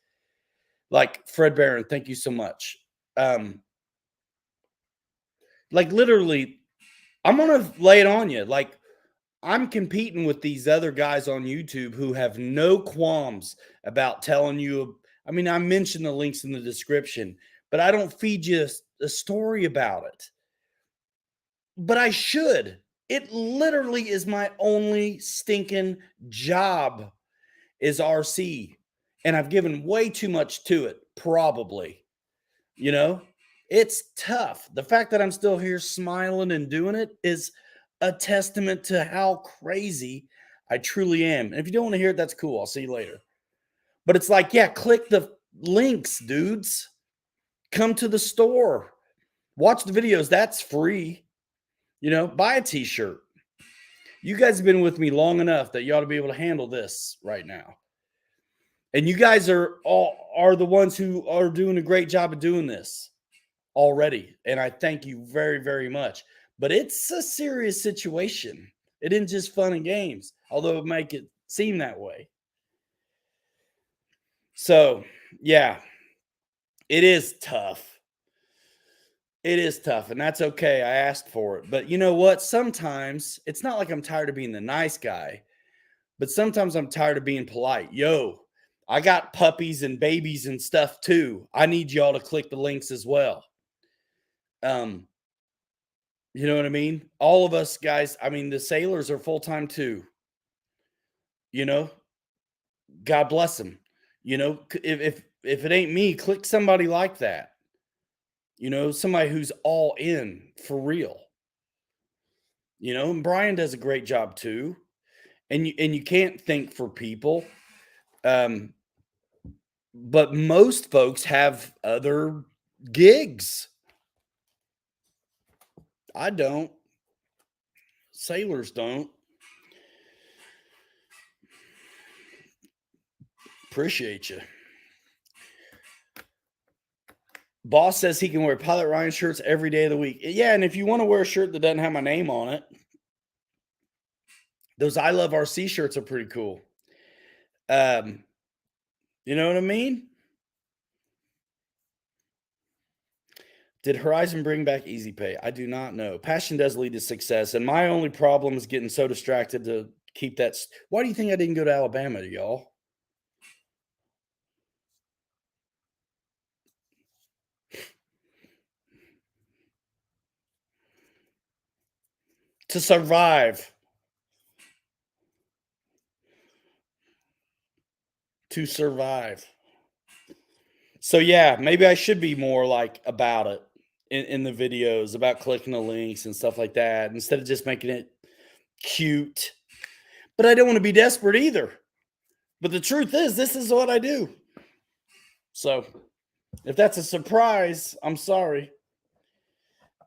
Like Fred Barron, thank you so much. Like literally, I'm gonna lay it on you. Like I'm competing with these other guys on YouTube who have no qualms about telling you. I mean, I mentioned the links in the description, but I don't feed you a story about it. But I should. It literally is my only stinking job is RC. And I've given way too much to it, probably. You know? It's tough. The fact that I'm still here smiling and doing it is a testament to how crazy I truly am. And if you don't want to hear it, that's cool. I'll see you later. But it's like, yeah, click the links, dudes. Come to the store. Watch the videos. That's free. Buy a t-shirt. You guys have been with me long enough that you ought to be able to handle this right now. And you guys are the ones who are doing a great job of doing this already. And I thank you very, very much. But it's a serious situation. It isn't just fun and games, although it make it seem that way. So, yeah, it is tough. It is tough, and that's okay. I asked for it. But you know what? Sometimes it's not like I'm tired of being the nice guy, but sometimes I'm tired of being polite. Yo, I got puppies and babies and stuff too. I need y'all to click the links as well. You know what I mean? All of us guys, I mean, the sailors are full-time too. God bless them. If it ain't me, click somebody like that. Somebody who's all in for real. And Brian does a great job too. And you can't think for people. But most folks have other gigs. I don't. Sailors don't. Appreciate you. Boss says he can wear Pilot Ryan shirts every day of the week. Yeah, and if you want to wear a shirt that doesn't have my name on it, those I Love RC shirts are pretty cool. You know what I mean? Did Horizon bring back Easy Pay? I do not know. Passion does lead to success, and my only problem is getting so distracted to keep that. Why do you think I didn't go to Alabama, y'all? To survive. To survive. So yeah, maybe I should be more like about it in the videos, about clicking the links and stuff like that, instead of just making it cute. But I don't want to be desperate either. But the truth is, this is what I do. So if that's a surprise, I'm sorry.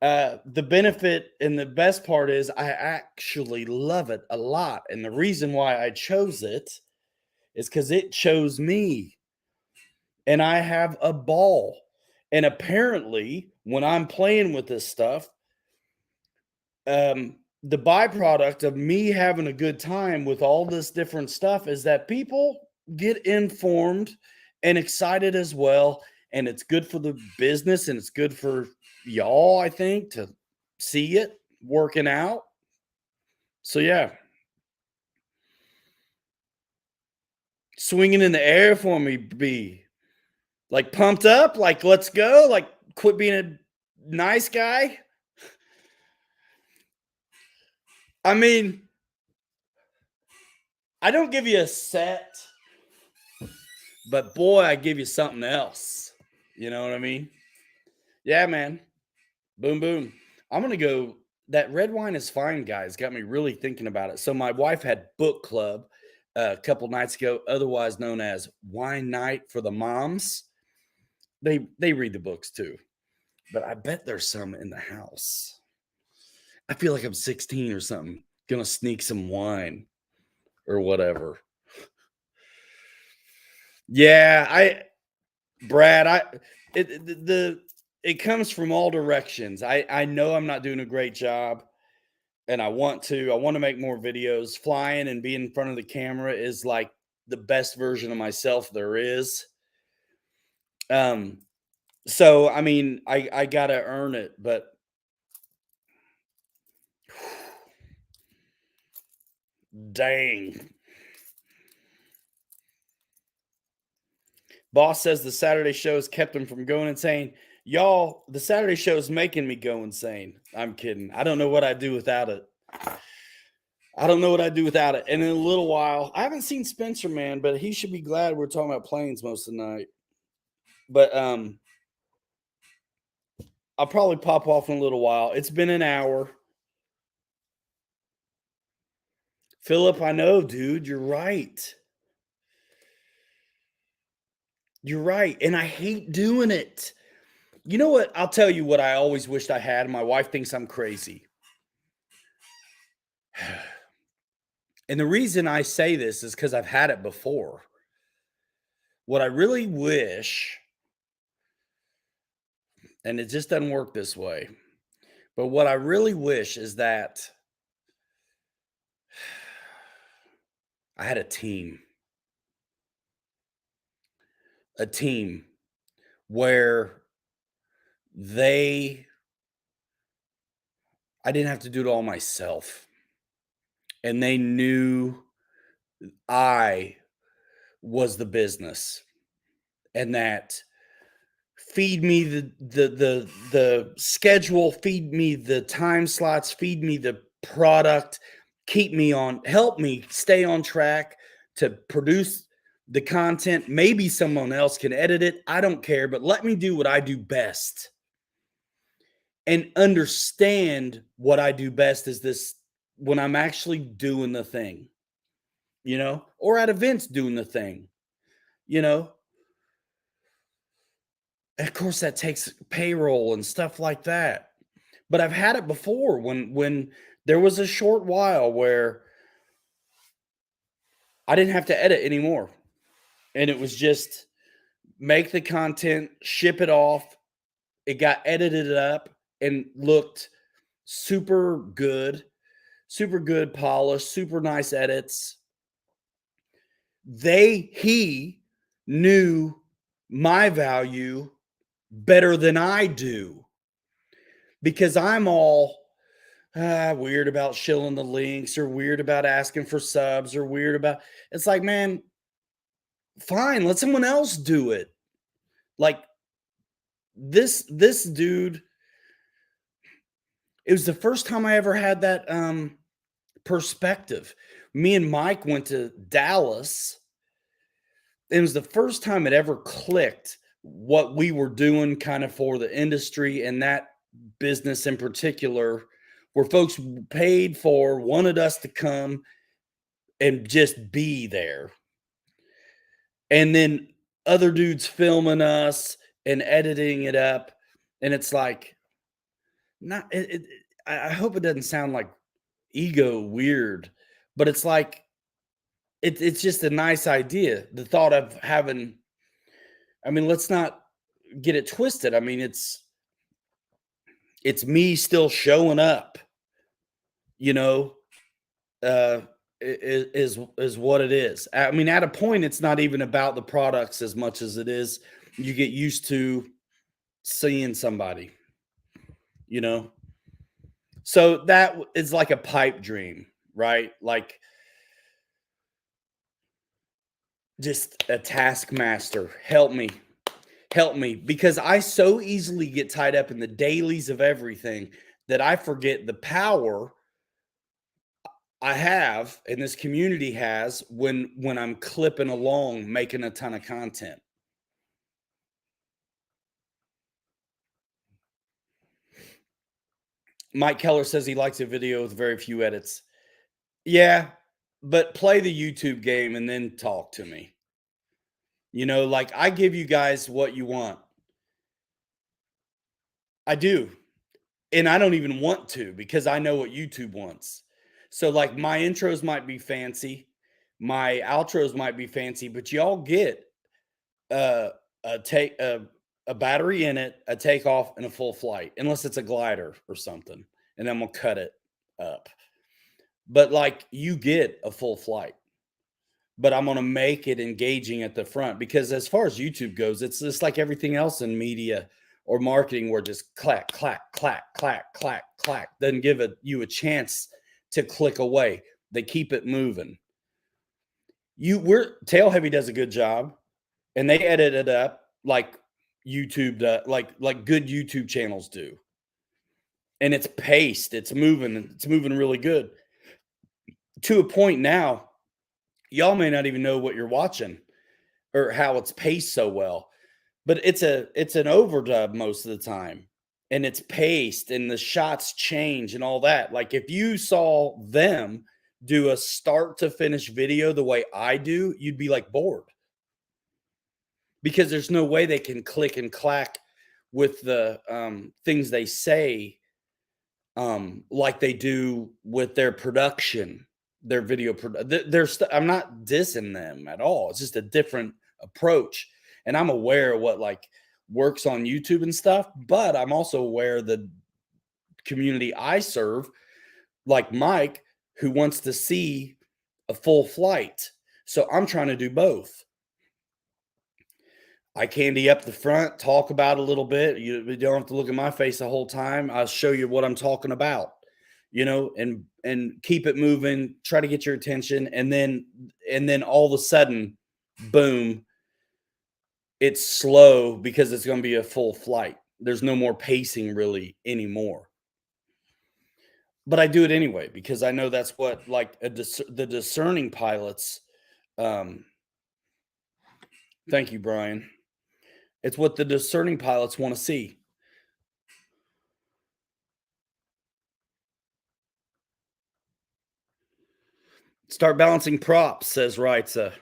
The benefit and the best part is I actually love it a lot. And the reason why I chose it is because it chose me. And I have a ball. And apparently, when I'm playing with this stuff, the byproduct of me having a good time with all this different stuff is that people get informed and excited as well. And it's good for the business and it's good for y'all, I think, to see it working out. So, yeah. Swinging in the air for me, B. Like pumped up, like let's go, like quit being a nice guy. I mean, I don't give you a set, but boy, I give you something else. You know what I mean? Yeah, man. Boom, boom. I'm going to go. That red wine is fine, guys. Got me really thinking about it. So my wife had book club a couple nights ago, otherwise known as wine night for the moms. They read the books too, but I bet there's some in the house. I feel like I'm 16 or something, gonna sneak some wine or whatever. Yeah, Brad, it comes from all directions. I know I'm not doing a great job, and I want to make more videos. Flying and being in front of the camera is like the best version of myself there is. So I mean, I gotta earn it, but dang. Boss says the Saturday shows kept him from going insane. Y'all, the Saturday show is making me go insane. I'm kidding. I don't know what I'd do without it. And in a little while, I haven't seen Spencer, man, but he should be glad we're talking about planes most of the night. But I'll probably pop off in a little while. It's been an hour. Philip, I know, dude. You're right. You're right. And I hate doing it. You know what? I'll tell you what I always wished I had. My wife thinks I'm crazy. And the reason I say this is because I've had it before. What I really wish, and it just doesn't work this way, but what I really wish is that I had a team where I didn't have to do it all myself. And they knew I was the business, and that feed me the schedule, feed me the time slots, feed me the product, help me stay on track to produce the content. Maybe someone else can edit it. I don't care, but let me do what I do best. And understand what I do best is this when I'm actually doing the thing, or at events doing the thing, you know. And of course, that takes payroll and stuff like that. But I've had it before when there was a short while where I didn't have to edit anymore. And it was just make the content, ship it off. It got edited up and looked super good polished, super nice edits. He knew my value better than I do, because I'm all weird about shilling the links, or weird about asking for subs, or weird about, it's like, man, fine, let someone else do it. Like this dude, it was the first time I ever had that perspective. Me and Mike went to Dallas. It was the first time it ever clicked what we were doing kind of for the industry, and that business in particular, where folks paid for, wanted us to come and just be there. And then other dudes filming us and editing it up. And it's like, I hope it doesn't sound like ego weird, but it's like, it's just a nice idea. The thought of having, I mean, let's not get it twisted. I mean, it's me still showing up, is what it is. I mean, at a point, it's not even about the products as much as it is you get used to seeing somebody, So that is like a pipe dream, right? Like just a taskmaster. Help me, because I so easily get tied up in the dailies of everything that I forget the power I have, and this community has, when I'm clipping along, making a ton of content. Mike Keller says he likes a video with very few edits. Yeah, but play the YouTube game and then talk to me. Like, I give you guys what you want. I do. And I don't even want to, because I know what YouTube wants. So like, my intros might be fancy, my outros might be fancy, but y'all get a battery in it, a takeoff, and a full flight, unless it's a glider or something, and then we'll cut it up. But like, you get a full flight, but I'm going to make it engaging at the front, because as far as YouTube goes, it's just like everything else in media or marketing, where just clack, clack, clack, clack, clack, clack, doesn't give you a chance to click away. They keep it moving. Tail Heavy does a good job, and they edit it up like YouTube does, like good YouTube channels do. And it's paced, it's moving really good, to a point now y'all may not even know what you're watching or how it's paced so well, but it's an overdub most of the time. and it's paced and the shots change and all that. Like if you saw them do a start to finish video the way I do, you'd be like bored because there's no way they can click and clack with the things they say like they do with their production, their video. I'm not dissing them at all. It's just a different approach, and I'm aware of what like works on YouTube and stuff. But I'm also aware the community I serve, like Mike, who wants to see a full flight. So I'm trying to do both. I candy up the front, talk about a little bit. You don't have to look at my face the whole time. I'll show you what I'm talking about, and keep it moving, try to get your attention, and then all of a sudden, boom, it's slow because it's going to be a full flight. There's no more pacing really anymore. But I do it anyway because I know that's what like the discerning pilots. Thank you, Brian. It's what the discerning pilots want to see. Start balancing props, says Reitza.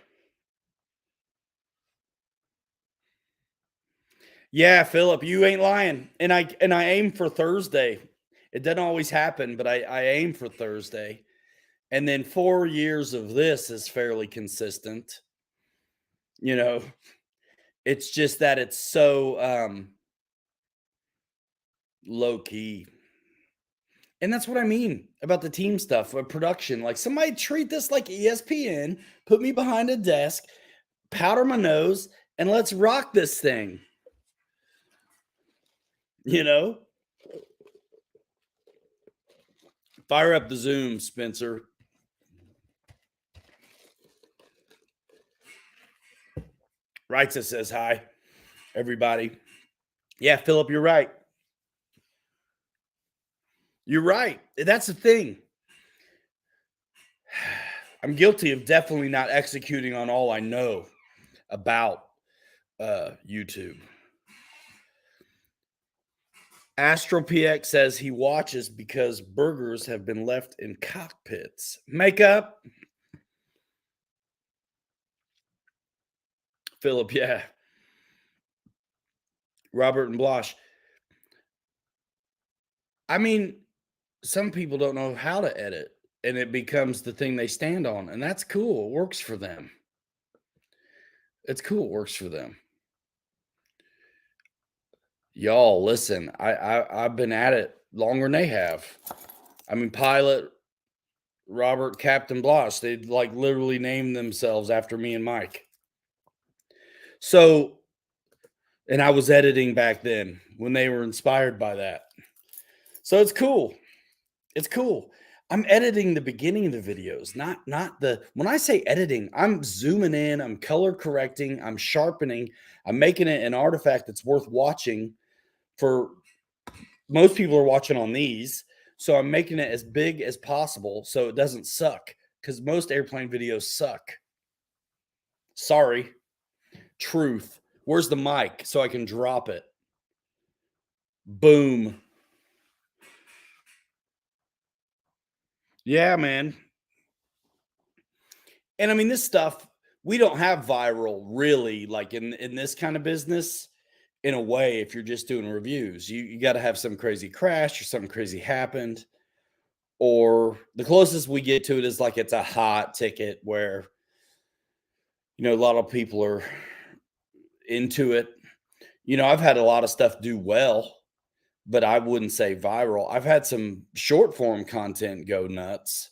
Yeah, Philip, you ain't lying. And I aim for Thursday. It doesn't always happen, but I aim for Thursday. And then 4 years of this is fairly consistent. It's just that it's so low key. And that's what I mean about the team stuff with production. Like somebody treat this like ESPN, put me behind a desk, powder my nose, and let's rock this thing. Fire up the Zoom, Spencer. Reitza says hi, everybody. Yeah, Philip, you're right. You're right. That's the thing. I'm guilty of definitely not executing on all I know about YouTube. AstroPX says he watches because burgers have been left in cockpits. Makeup. Philip, yeah. Robert and Blosh. I mean, some people don't know how to edit, and it becomes the thing they stand on, and that's cool. It works for them. It's cool. It works for them. Y'all, listen, I've been at it longer than they have. I mean, Pilot, Robert, Captain Blosh, they like literally named themselves after me and Mike. So, and I was editing back then when they were inspired by that. So it's cool. It's cool. I'm editing the beginning of the videos, not the when I say editing, I'm zooming in, I'm color correcting, I'm sharpening, I'm making it an artifact that's worth watching. For most people are watching on these, so I'm making it as big as possible so it doesn't suck, because most airplane videos suck. Sorry. Truth. Where's the mic so I can drop it? Boom. Yeah, man. And I mean, this stuff, we don't have viral really, like in this kind of business. In a way, if you're just doing reviews, you got to have some crazy crash or something crazy happened, or the closest we get to it is like it's a hot ticket where a lot of people are into it. I've had a lot of stuff do well, but I wouldn't say viral. I've had some short form content go nuts,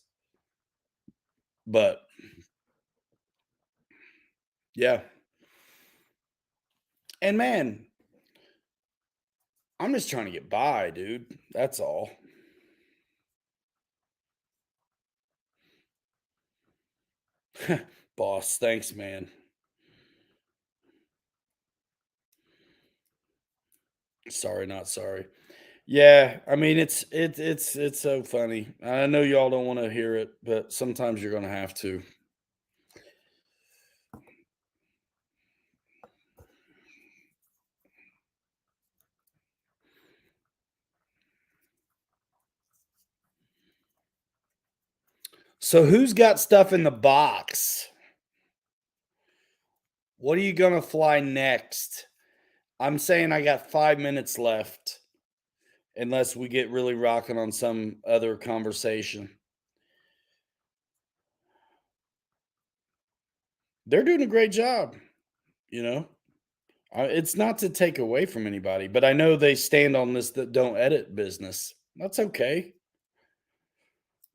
but yeah. And man, I'm just trying to get by, dude. That's all. Boss, thanks, man. Sorry, not sorry. Yeah, I mean it's so funny. I know y'all don't want to hear it, but sometimes you're gonna have to. So who's got stuff in the box? What are you gonna fly next? I'm saying I got 5 minutes left, unless we get really rocking on some other conversation. They're doing a great job, you know. It's not to take away from anybody, but I know they stand on this that don't edit business. That's okay.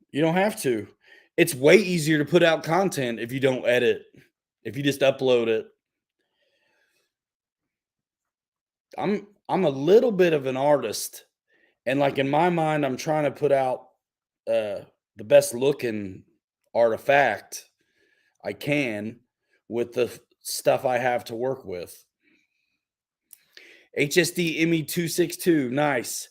You don't have to. It's way easier to put out content if you don't edit, if you just upload it. I'm a little bit of an artist, and like in my mind, I'm trying to put out the best looking artifact I can with the stuff I have to work with. HSD ME262, nice.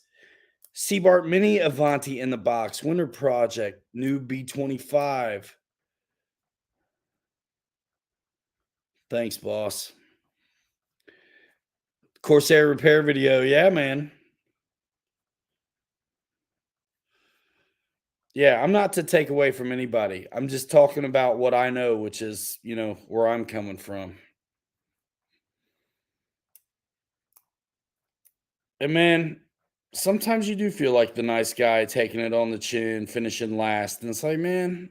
Seabart Mini Avanti in the box. Winter Project, new B25. Thanks, boss. Corsair repair video. Yeah, man. Yeah, I'm not to take away from anybody. I'm just talking about what I know, which is, where I'm coming from. And man, sometimes you do feel like the nice guy taking it on the chin, finishing last. And it's like, man,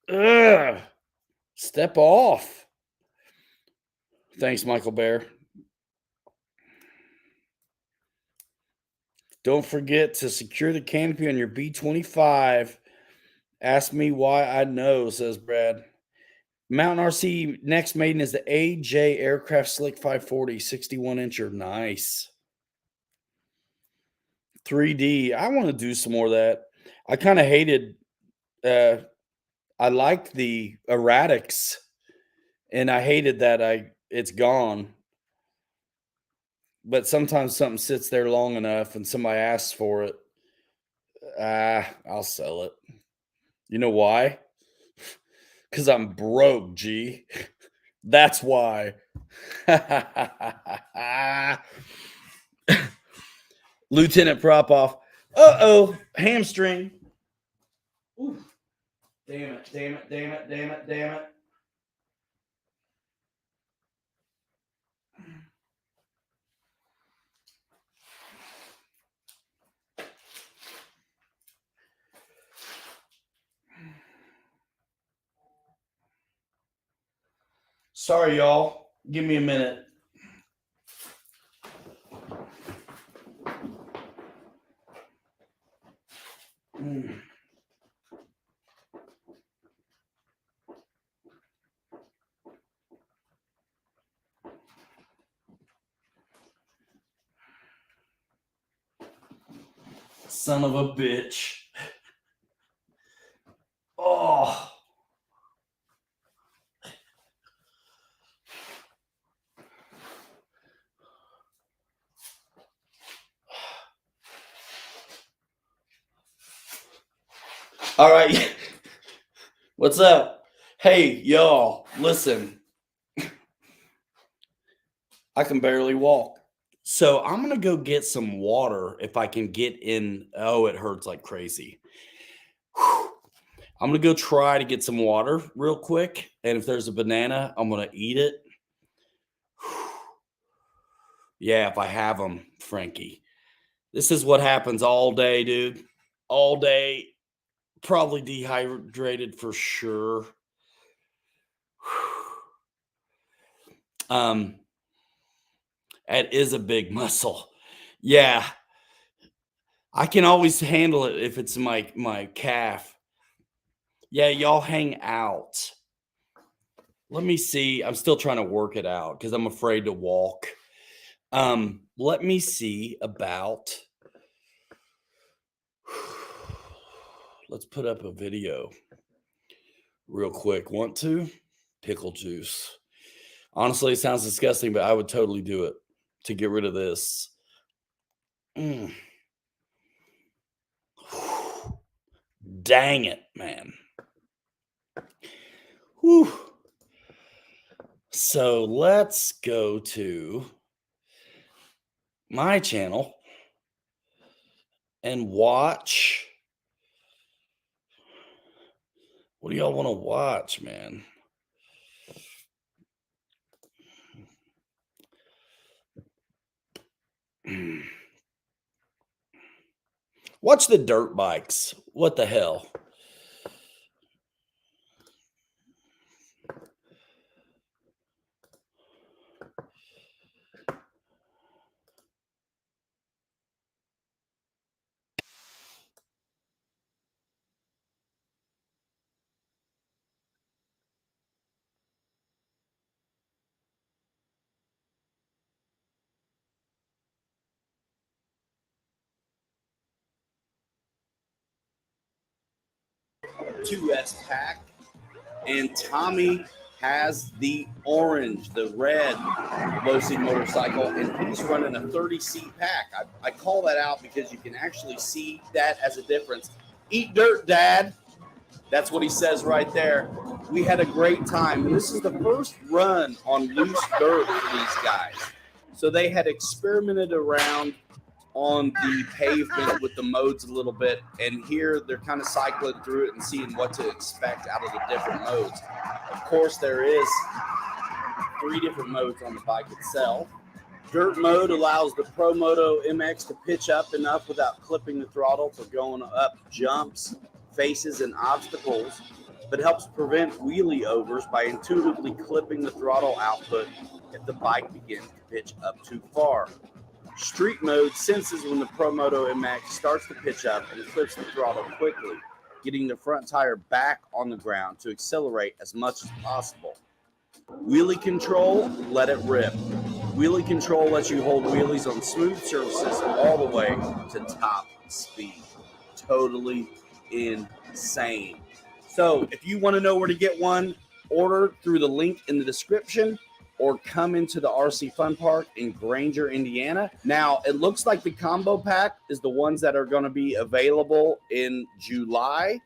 ugh, step off. Thanks, Michael Bear. Don't forget to secure the canopy on your B25. Ask me why I know, says Brad. Mountain RC next maiden is the AJ Aircraft Slick 540 61 incher. Nice. 3D. I want to do some more of that. I kind of hated, I liked the erratics, and I hated that it's gone. But sometimes something sits there long enough and somebody asks for it. I'll sell it. You know why? Because I'm broke, G. That's why. Lieutenant Propoff. Uh-oh. Hamstring. Ooh. Damn it, damn it, damn it, damn it, damn it. Sorry, y'all. Give me a minute. Son of a bitch. Oh. All right. What's up? Hey, y'all, listen. I can barely walk. So I'm going to go get some water if I can get in. Oh, it hurts like crazy. Whew. I'm going to go try to get some water real quick. And if there's a banana, I'm going to eat it. Whew. Yeah, if I have them, Frankie. This is what happens all day, dude. All day. Probably dehydrated for sure. It is a big muscle. Yeah. I can always handle it if it's my calf. Yeah, y'all hang out. Let me see. I'm still trying to work it out because I'm afraid to walk. Let me see about. Let's put up a video real quick. Want to? Pickle juice. Honestly, it sounds disgusting, but I would totally do it to get rid of this. Dang it, man. Whew. So let's go to my channel and watch What do y'all want to watch, man? Watch the dirt bikes. What the hell? S pack, and Tommy has the orange, the red low seat motorcycle, and he's running a 30-seat pack. I call that out because you can actually see that as a difference. Eat dirt, Dad. That's what he says right there. We had a great time. And this is the first run on loose dirt for these guys. So they had experimented around on the pavement with the modes a little bit, and here they're kind of cycling through it and seeing what to expect out of the different modes. Of course, there is 3 different modes on the bike itself. Dirt mode allows the ProMoto MX to pitch up enough without clipping the throttle for going up jumps, faces, and obstacles, but helps prevent wheelie overs by intuitively clipping the throttle output if the bike begins to pitch up too far. Street mode senses when the ProMoto MX starts to pitch up and clips the throttle quickly, getting the front tire back on the ground to accelerate as much as possible. Wheelie control, let it rip. Wheelie control lets you hold wheelies on smooth surfaces all the way to top speed. Totally insane. So if you want to know where to get one, order through the link in the description or come into the RC Fun Park in Granger, Indiana. Now, it looks like the combo pack is the ones that are going to be available in July.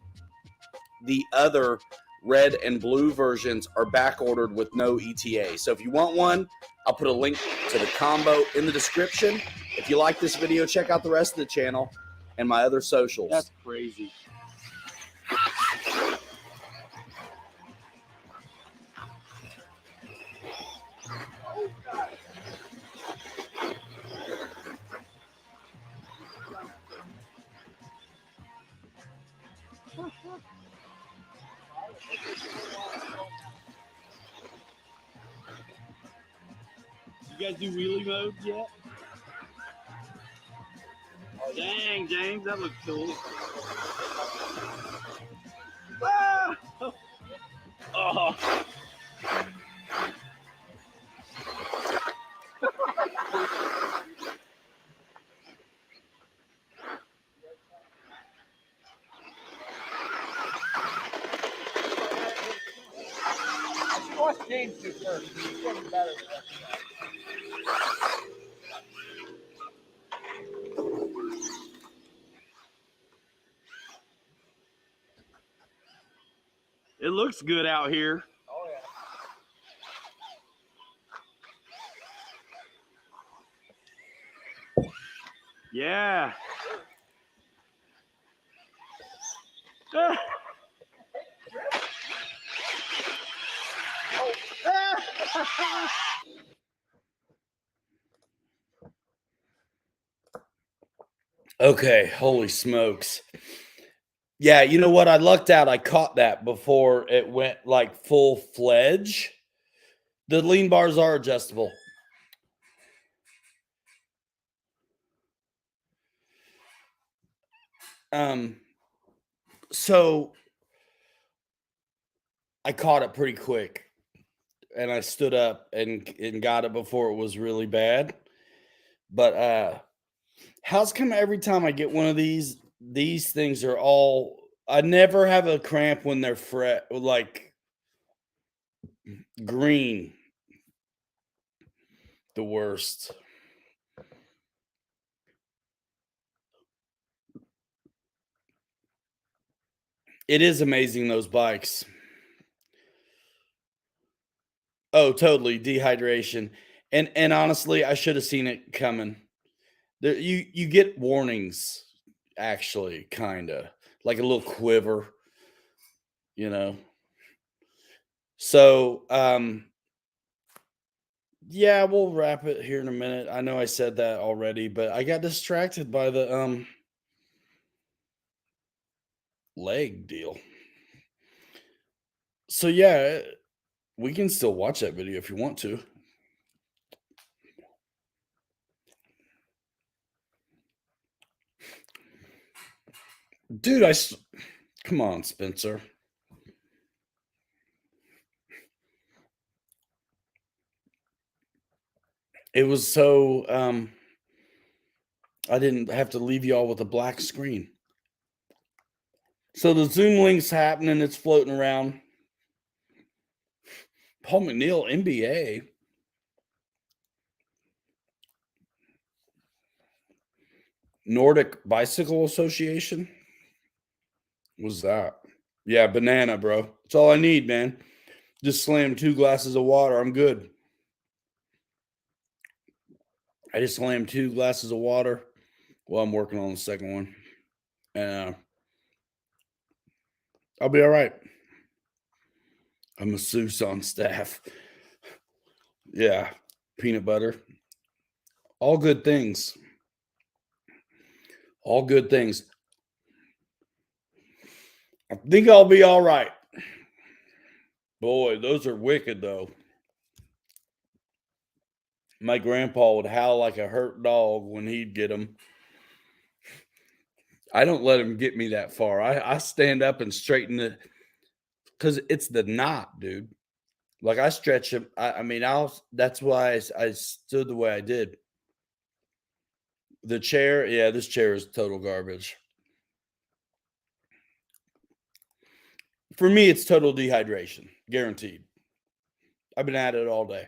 The other red and blue versions are back ordered with no ETA. So if you want one, I'll put a link to the combo in the description. If you like this video, check out the rest of the channel and my other socials. That's crazy. You guys do wheelie mode yet? Dang, James, that looks cool. Ah! Oh. Watch James do first. He's getting better. It looks good out here. Oh, yeah. Yeah. Okay, holy smokes. Yeah, you know what? I lucked out. I caught that before it went like full-fledged. The lean bars are adjustable. So I caught it pretty quick, and I stood up and got it before it was really bad. But how's come every time I get one of these things are all, I never have a cramp when they're like green. The worst. It is amazing, those bikes. Oh, totally dehydration. And honestly, I should have seen it coming. There, you get warnings, actually, kind of like a little quiver. you know. So, yeah, we'll wrap it here in a minute. I know I said that already, but I got distracted by the leg deal. So yeah, we can still watch that video if you want to. Dude, come on, Spencer. It was so I didn't have to leave y'all with a black screen. So the Zoom link's happening, it's floating around. Paul McNeil, NBA. Nordic Bicycle Association. What's that? Yeah, banana, bro. That's all I need, man. Just slam 2 glasses of water. I'm good. I just slammed 2 glasses of water. Well, I'm working on the second one. And I'll be all right. A masseuse on staff. Yeah. Peanut butter. All good things. All good things. I think I'll be all right. Boy, those are wicked, though. My grandpa would howl like a hurt dog when he'd get them. I don't let him get me that far. I stand up and straighten it because it's the knot, dude. Like I stretch him. I mean, that's why I stood the way I did. The chair, yeah, this chair is total garbage. For me, it's total dehydration, guaranteed. I've been at it all day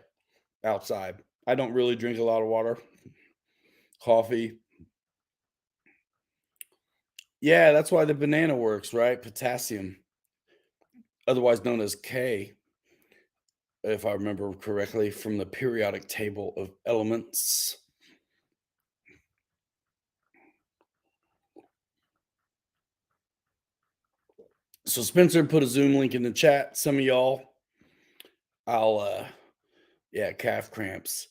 outside. I don't really drink a lot of water, coffee. Yeah, that's why the banana works, right? Potassium, otherwise known as K, if I remember correctly, from the periodic table of elements. So Spencer put a Zoom link in the chat. Some of y'all, yeah, calf cramps.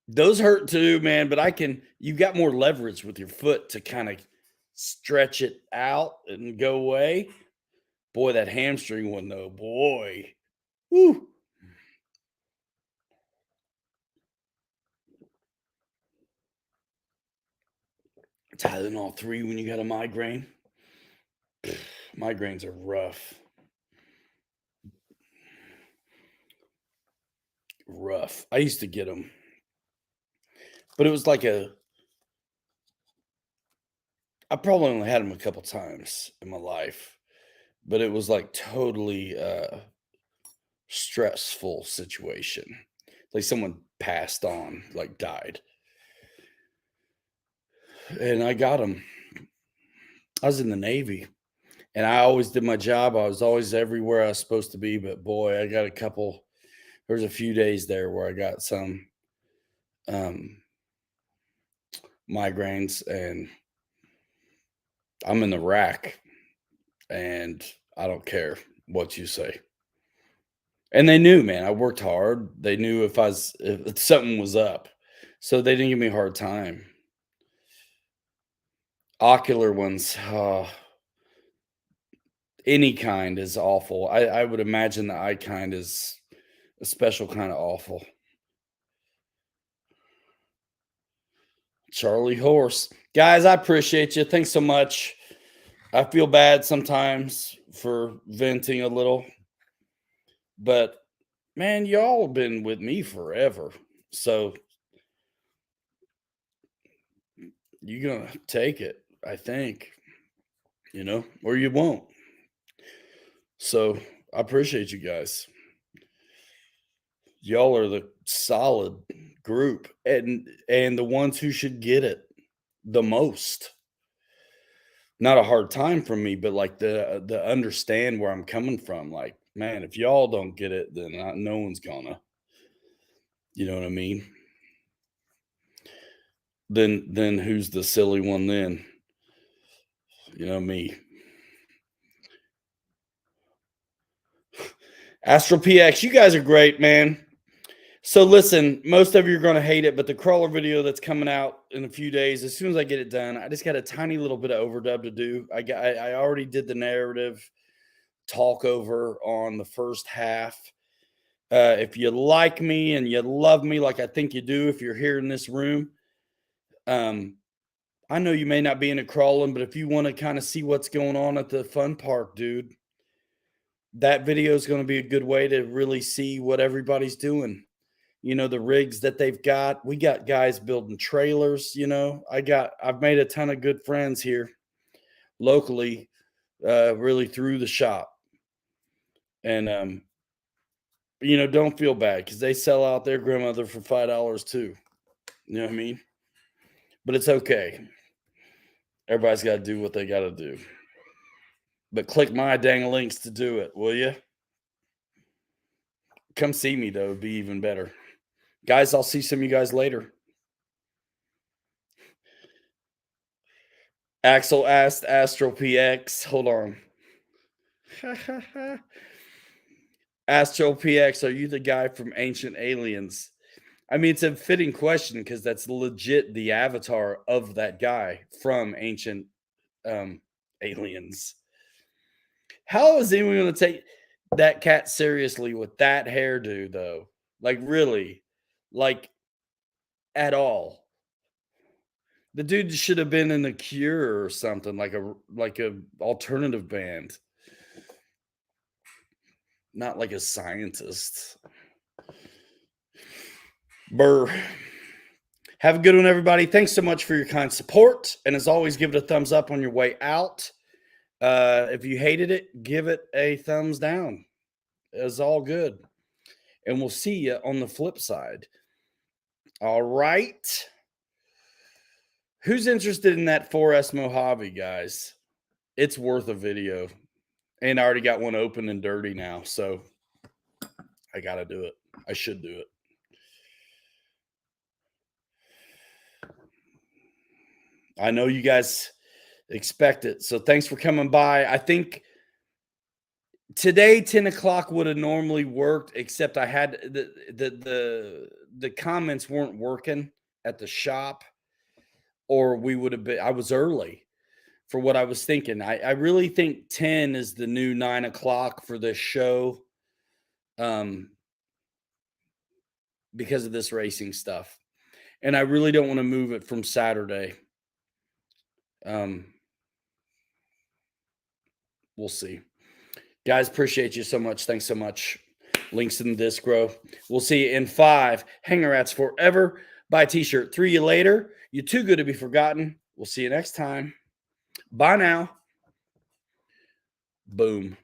Those hurt too, man, but you got more leverage with your foot to kind of stretch it out and go away. Boy, that hamstring one though, boy. Woo. Tylenol 3 when you got a migraine. Migraines are rough. Rough. I used to get them. But it was like I probably only had them a couple times in my life, but it was like totally stressful situation. Like someone passed on, like died. And I got them. I was in the Navy and I always did my job. I was always everywhere I was supposed to be, but boy, I got there's a few days there where I got some migraines and I'm in the rack and I don't care what you say. And they knew, man, I worked hard. They knew if something was up. So they didn't give me a hard time. Ocular ones, any kind is awful. I would imagine the eye kind is a special kind of awful. Charlie Horse. Guys, I appreciate you. Thanks so much. I feel bad sometimes for venting a little. But man, y'all have been with me forever. So you're gonna take it, I think. Or you won't. So I appreciate you guys. Y'all are the solid group and the ones who should get it the most. Not a hard time for me, but like the understand where I'm coming from. Like, man, if y'all don't get it, then no one's gonna. You know what I mean? Then who's the silly one then? Me. Astral PX, you guys are great, man. So listen, most of you are going to hate it, but the crawler video that's coming out in a few days, as soon as I get it done, I just got a tiny little bit of overdub to do. I already did the narrative talk over on the first half. If you like me and you love me like I think you do, if you're here in this room, I know you may not be into crawling, but if you want to kind of see what's going on at the fun park, dude, that video is going to be a good way to really see what everybody's doing. You know, the rigs that they've got. We got guys building trailers, you know. I've made a ton of good friends here locally, really through the shop. And you know, don't feel bad because they sell out their grandmother for $5 too. You know what I mean? But it's okay. Everybody's got to do what they got to do. But click my dang links to do it, will you? Come see me, though. It'd be even better. Guys, I'll see some of you guys later. Axel asked Astro PX. Hold on. Astro PX, are you the guy from Ancient Aliens? I mean, it's a fitting question because that's legit the avatar of that guy from Ancient Aliens. How is anyone going to take that cat seriously with that hairdo, though? Like, really? Like, at all? The dude should have been in The Cure or something, like a alternative band. Not like a scientist. Burr. Have a good one, everybody. Thanks so much for your kind support. And as always, give it a thumbs up on your way out. If you hated it, give it a thumbs down. It's all good. And we'll see you on the flip side. All right. Who's interested in that 4S Mojave, guys? It's worth a video. And I already got one open and dirty now, so I got to do it. I should do it. I know you guys expect it, so thanks for coming by. I think today 10 o'clock would have normally worked, except I had the comments weren't working at the shop, or we would have been. I was early for what I was thinking. I really think 10 is the new 9 o'clock for this show, because of this racing stuff, and I really don't want to move it from Saturday. We'll see. Guys, appreciate you so much. Thanks so much. Links in the Discro. We'll see you in 5. Hanger Rats forever. Buy a t-shirt. 3 you later. You're too good to be forgotten. We'll see you next time. Bye now. Boom.